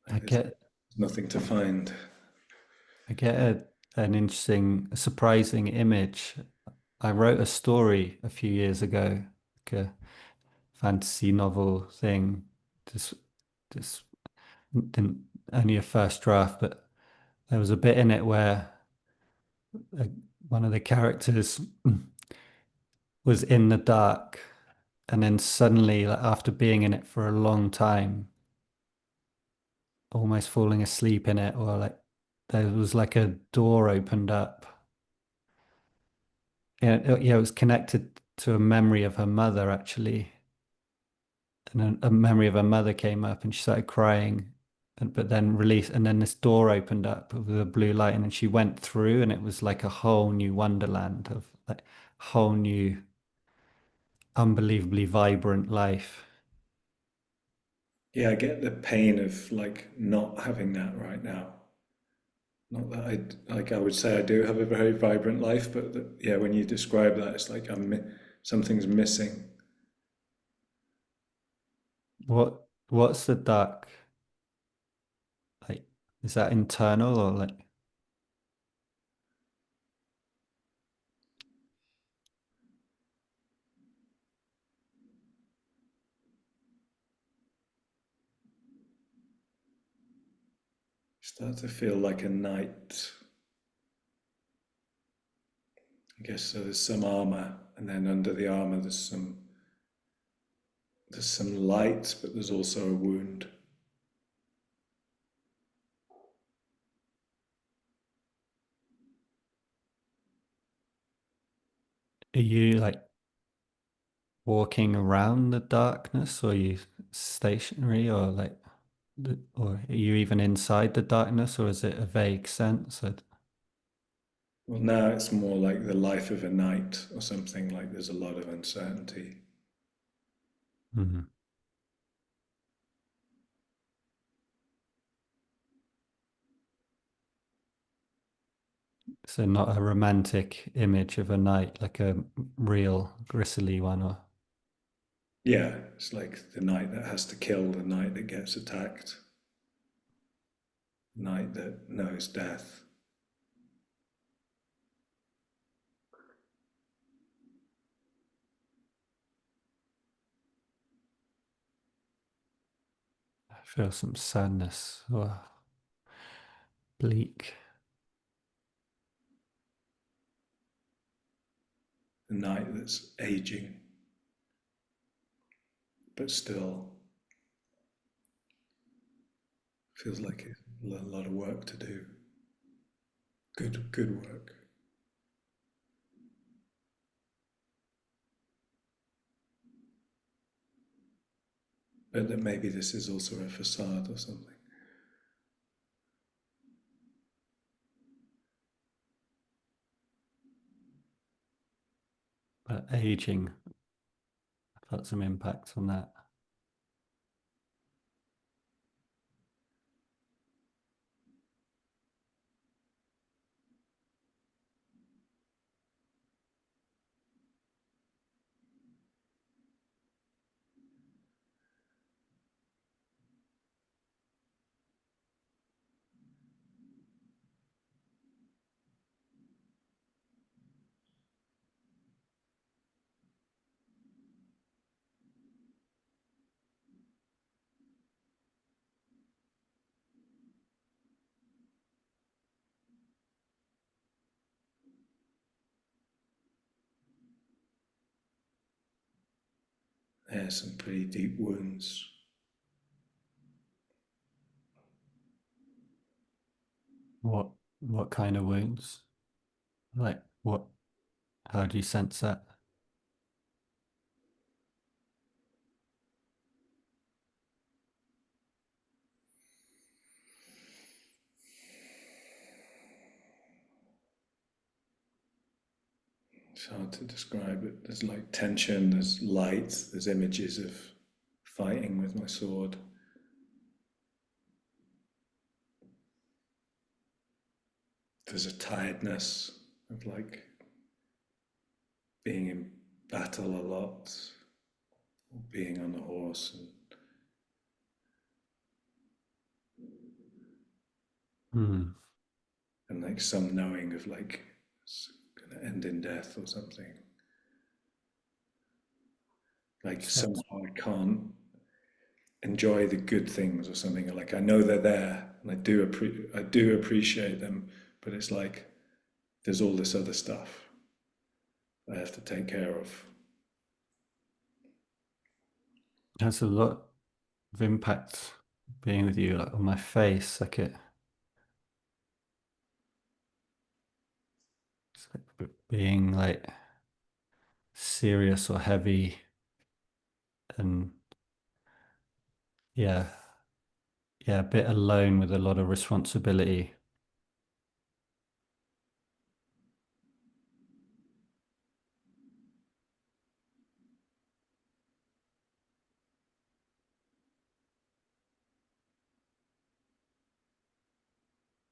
I Like there's get nothing to find. I get an interesting, surprising image. I wrote a story a few years ago, like a fantasy novel thing. Just just didn't only a first draft, but there was a bit in it where uh, one of the characters was in the dark, and then suddenly, like, after being in it for a long time, almost falling asleep in it, or like there was like a door opened up. Yeah, it was connected to a memory of her mother actually, and a memory of her mother came up, and she started crying. But then released, and then this door opened up with a blue light, and then she went through, and it was like a whole new wonderland of like whole new, unbelievably vibrant life. Yeah, I get the pain of like not having that right now. Not that I would say I do have a very vibrant life, but yeah, when you describe that, it's like something's missing. What's the dark like? Is that internal or like? Start to feel like a night. I guess so. There's some armor, and then under the armor, there's some light, but there's also a wound. Are you like walking around the darkness, or are you stationary, or like, or are you even inside the darkness, or is it a vague sense? Well, now it's more like the life of a night or something, like there's a lot of uncertainty. Mhm. So not a romantic image of a night, like a real gristly one, or Yeah, it's like the night that has to kill, the night that gets attacked, the night that knows death. I feel some sadness or bleak. The night that's aging, but still feels like a lot of work to do. Good work. But that maybe this is also a facade or something. But aging, I've had some impact on that. There's some pretty deep wounds. What kind of wounds? Like what? How do you sense that? It's hard to describe it. There's like tension, there's light, there's images of fighting with my sword. There's a tiredness of like being in battle a lot, or being on the horse, Hmm. and like some knowing of like it's gonna end in death or something. Like So somehow I can't enjoy the good things or something. Like I know they're there and I do appreciate them, but it's like there's all this other stuff I have to take care of. has a lot of impact being with you, like on my face, like it's like being like serious or heavy, and yeah, yeah, a bit alone with a lot of responsibility.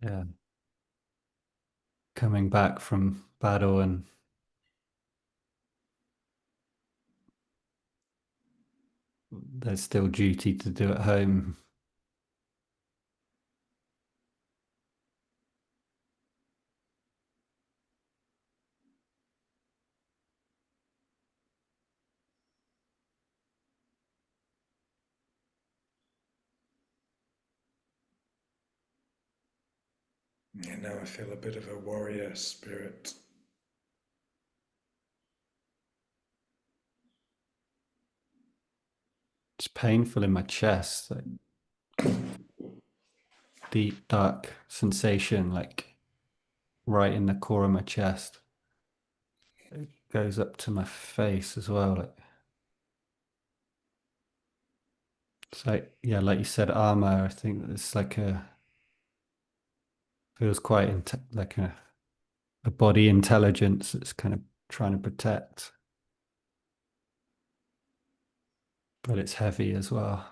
Yeah, coming back from battle, and there's still duty to do at home. Yeah, now I feel a bit of a warrior spirit. It's painful in my chest, like deep, dark sensation, like right in the core of my chest. It goes up to my face as well, like. It's like, yeah, like you said, armor. I think it's like feels quite like a body intelligence that's kind of trying to protect, but it's heavy as well.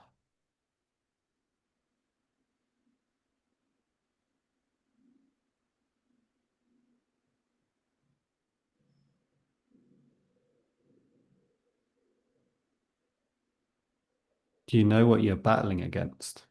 Do you know what you're battling against?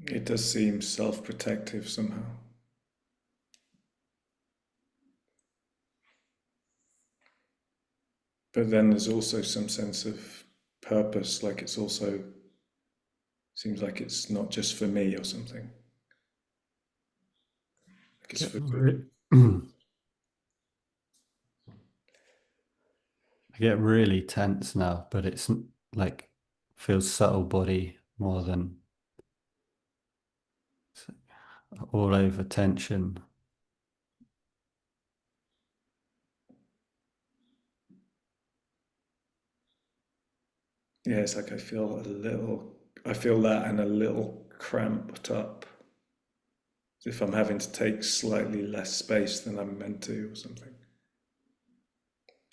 It does seem self-protective somehow. But then there's also some sense of purpose, like it's also seems like it's not just for me or something. Like it's Get for re- I get really tense now, but it's like feels subtle body more than all over tension. yeah, it's like I feel that and a little cramped up. As if I'm having to take slightly less space than I'm meant to or something.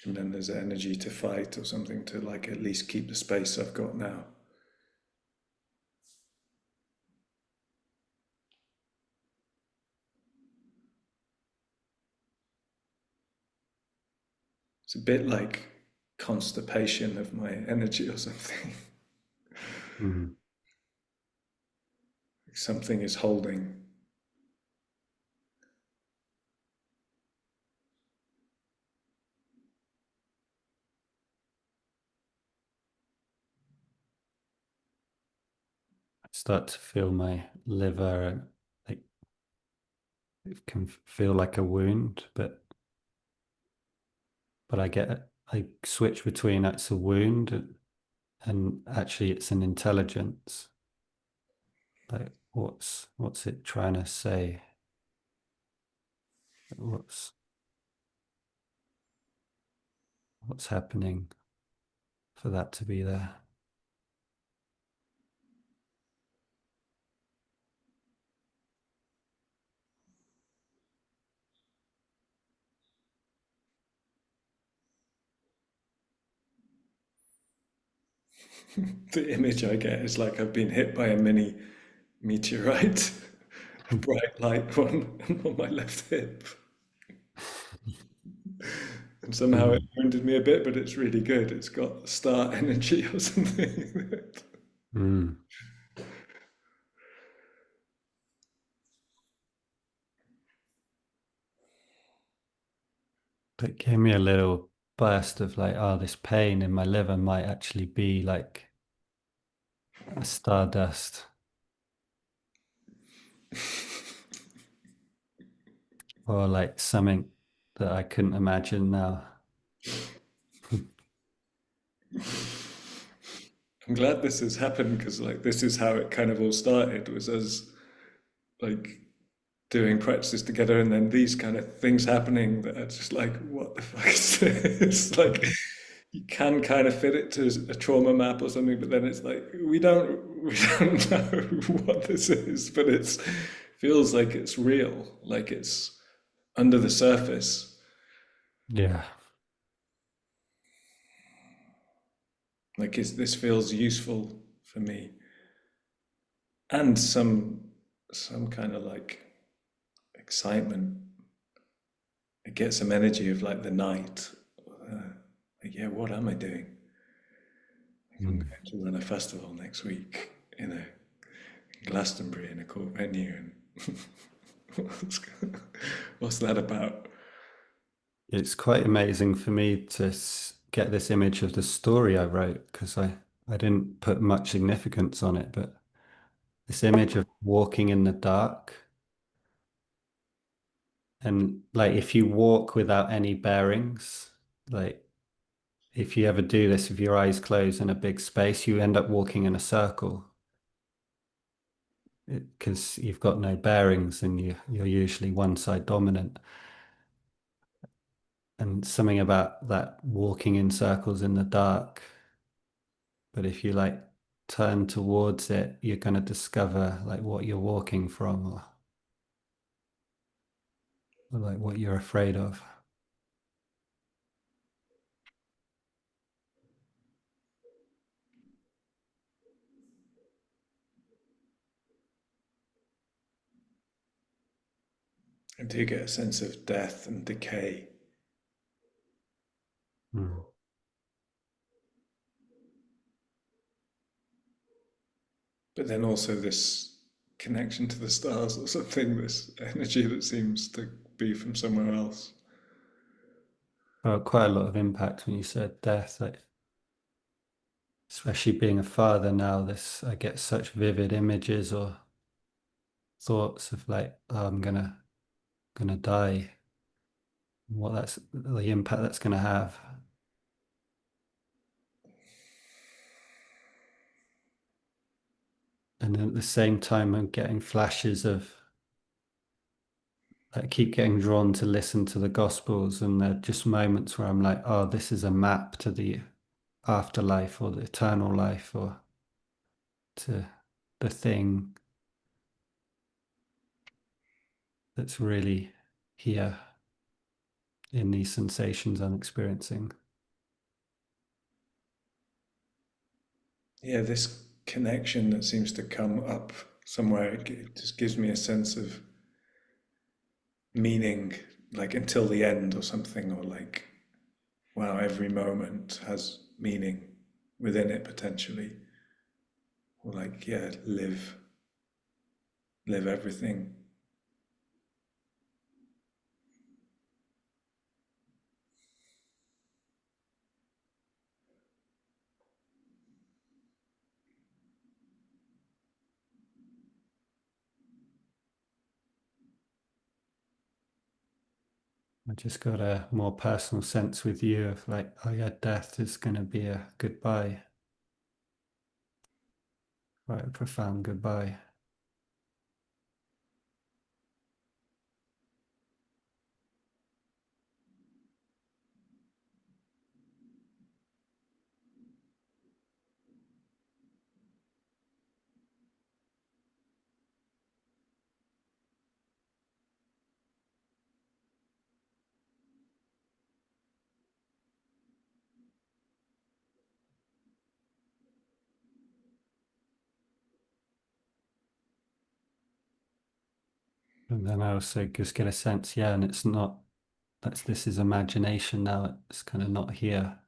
And then there's energy to fight or something to like at least keep the space I've got now. It's a bit like constipation of my energy or something. Mm. Like something is holding. I start to feel my liver and like it can feel like a wound, but I switch between it's a wound and actually it's an intelligence. Like what's it trying to say? What's what's happening for that to be there? The image I get is like I've been hit by a mini meteorite, a bright light one on my left hip. And somehow it Mm. wounded me a bit, but it's really good. It's got star energy or something. Mm. It gave me a little burst of like, oh, this pain in my liver might actually be like a stardust or like something that I couldn't imagine now. I'm glad this has happened because like this is how it kind of all started was as like doing practices together and then these kind of things happening that are just like what the fuck is this? Like you can kind of fit it to a trauma map or something, but then it's like we don't know what this is, but it's feels like it's real, like it's under the surface. Yeah. Like this feels useful for me. And some kind of like excitement. It gets some energy of like the night. Like, yeah, what am I doing? Like, I'm Mm. going to run a festival next week in a Glastonbury in a court venue, and what's, what's that about? It's quite amazing for me to get this image of the story I wrote because I didn't put much significance on it, but this image of walking in the dark. And like if you walk without any bearings, like if you ever do this with your eyes closed in a big space, you end up walking in a circle because you've got no bearings and you're usually one side dominant. And something about that walking in circles in the dark. But if you like turn towards it, you're going to discover like what you're walking from or like what you're afraid of. I do get a sense of death and decay, Mm. but then also this connection to the stars or something, this energy that seems to be from somewhere else. Well, quite a lot of impact when you said death, like, especially being a father now, this I get such vivid images or thoughts of like, oh, I'm gonna die, what that's the impact that's gonna have. And then at the same time, I'm getting flashes of I keep getting drawn to listen to the Gospels, and they're just moments where I'm like, oh, this is a map to the afterlife or the eternal life or to the thing that's really here in these sensations I'm experiencing. Yeah, this connection that seems to come up somewhere, it just gives me a sense of meaning, like until the end or something, or like, wow, every moment has meaning within it potentially. Or like, yeah, live everything. I just got a more personal sense with you of like, oh yeah, death is going to be a goodbye, quite a profound goodbye. And then I also just get a sense, yeah, and it's not, this is imagination now, it's kind of not here.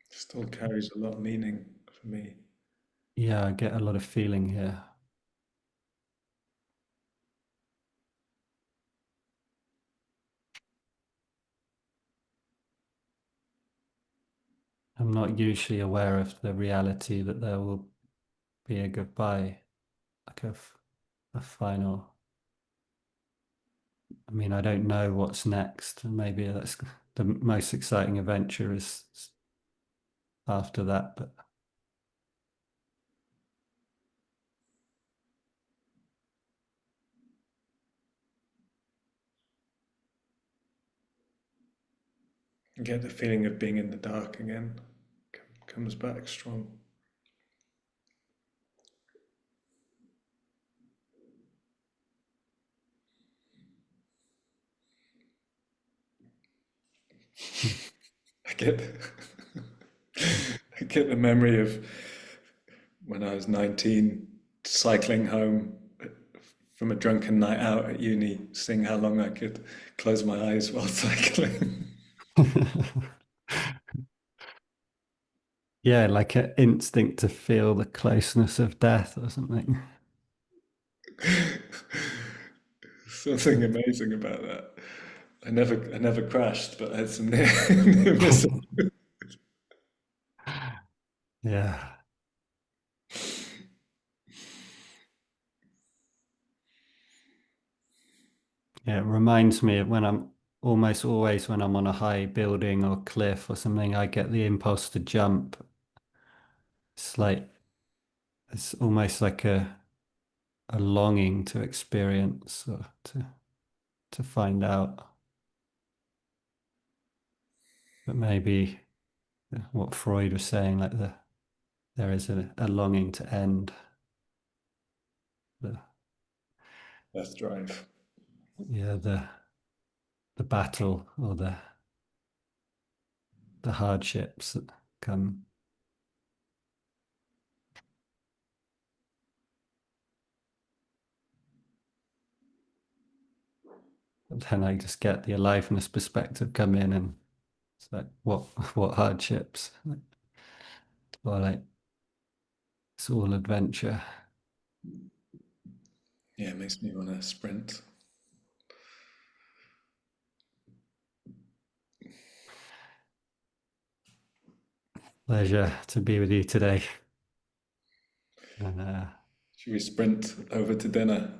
Still carries a lot of meaning for me. Yeah, I get a lot of feeling here. I'm not usually aware of the reality that there will be a goodbye, like a final. I mean, I don't know what's next, and maybe that's the most exciting adventure is after that. But I get the feeling of being in the dark again. Comes back strong. I get I get the memory of when I was 19, cycling home from a drunken night out at uni, seeing how long I could close my eyes while cycling. yeah, like an instinct to feel the closeness of death or something. Something amazing about that. I never crashed, but I had some near misses. Yeah. Yeah, it reminds me of when I'm almost always when I'm on a high building or cliff or something, I get the impulse to jump. It's like it's almost like a longing to experience or to find out. But maybe what Freud was saying, like there is a longing to end the Death drive. yeah the battle or the hardships that come. But then I just get the aliveness perspective come in, and it's like what hardships? Well, like it's all adventure. Yeah, it makes me want to sprint. Pleasure to be with you today. And Should we sprint over to dinner?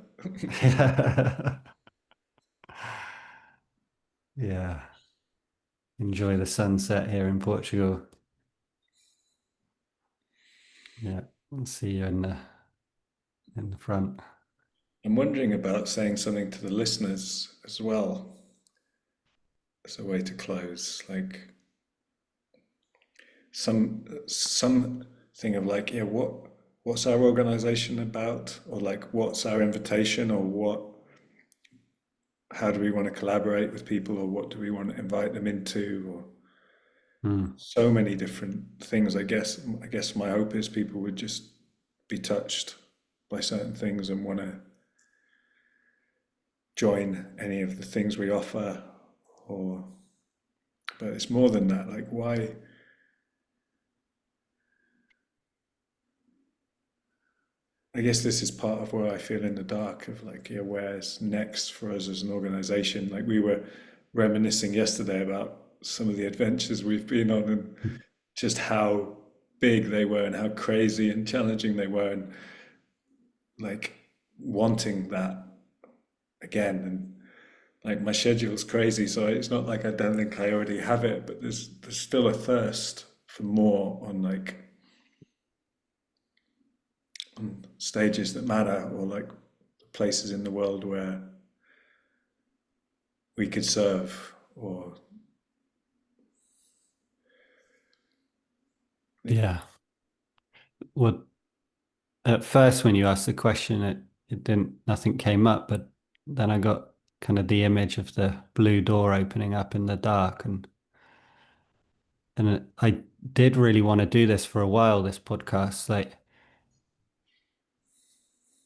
yeah, enjoy the sunset here in Portugal. Yeah, I'll see you in the front. I'm wondering about saying something to the listeners as well as a way to close, like some thing of like, yeah, what's our organization about, or like what's our invitation, or what how do we want to collaborate with people, or what do we want to invite them into, or Mm. so many different things. I guess my hope is people would just be touched by certain things and want to join any of the things we offer, or but it's more than that. Like, why? I guess this is part of where I feel in the dark of like, yeah, where's next for us as an organization? Like, we were reminiscing yesterday about some of the adventures we've been on, and just how big they were and how crazy and challenging they were, and like wanting that again. And like, my schedule's crazy, so it's not like I don't think I already have it, but there's still a thirst for more on like on stages that matter, or like places in the world where we could serve, or Yeah. Well, at first when you asked the question, it didn't nothing came up, but then I got kind of the image of the blue door opening up in the dark, and I did really want to do this for a while, this podcast, like,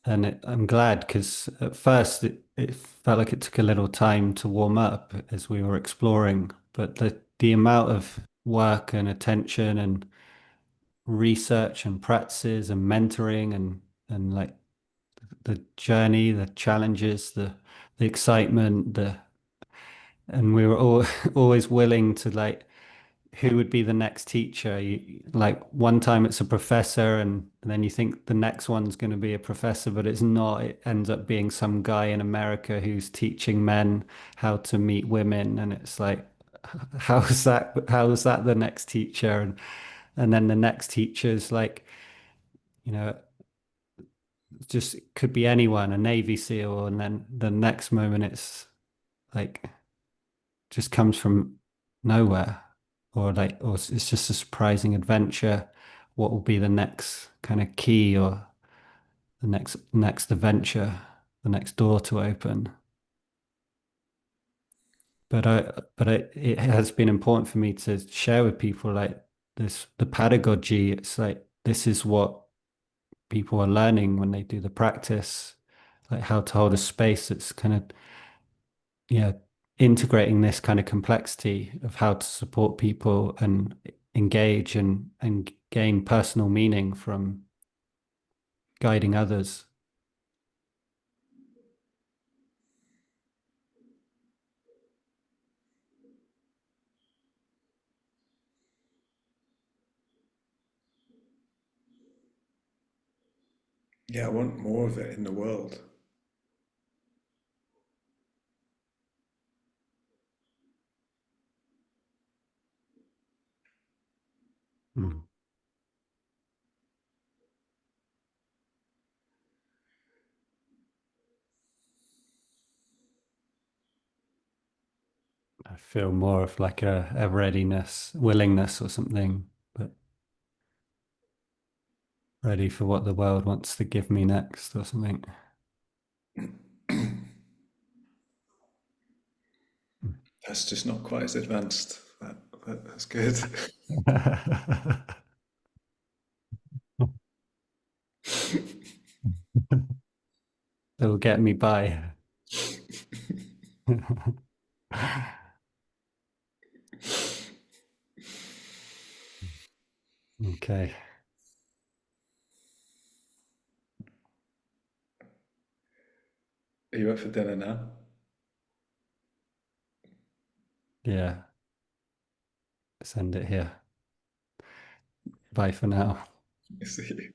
and I'm glad because at first it felt like it took a little time to warm up as we were exploring, but the amount of work and attention and research and practices and mentoring and like the journey, the challenges, the excitement, the and we were all always willing to like who would be the next teacher. Like one time it's a professor, and then you think the next one's going to be a professor, but it's not. It ends up being some guy in America who's teaching men how to meet women, and it's like, how's that? How's that the next teacher? And then the next teacher's like, you know, just it could be anyone, a Navy SEAL, and then the next moment it's like just comes from nowhere, or like, or it's just a surprising adventure. What will be the next kind of key, or the next adventure, the next door to open? It has been important for me to share with people like this, the pedagogy. It's like this is what people are learning when they do the practice, like how to hold a space that's kind of, yeah, integrating this kind of complexity of how to support people and engage and gain personal meaning from guiding others. Yeah, I want more of it in the world. Mm. I feel more of like a readiness, willingness or something, but ready for what the world wants to give me next or something. That's just not quite as advanced. That's good. It'll get me by. Okay. Are you up for dinner now? Yeah. Send it here. Bye for now. See you.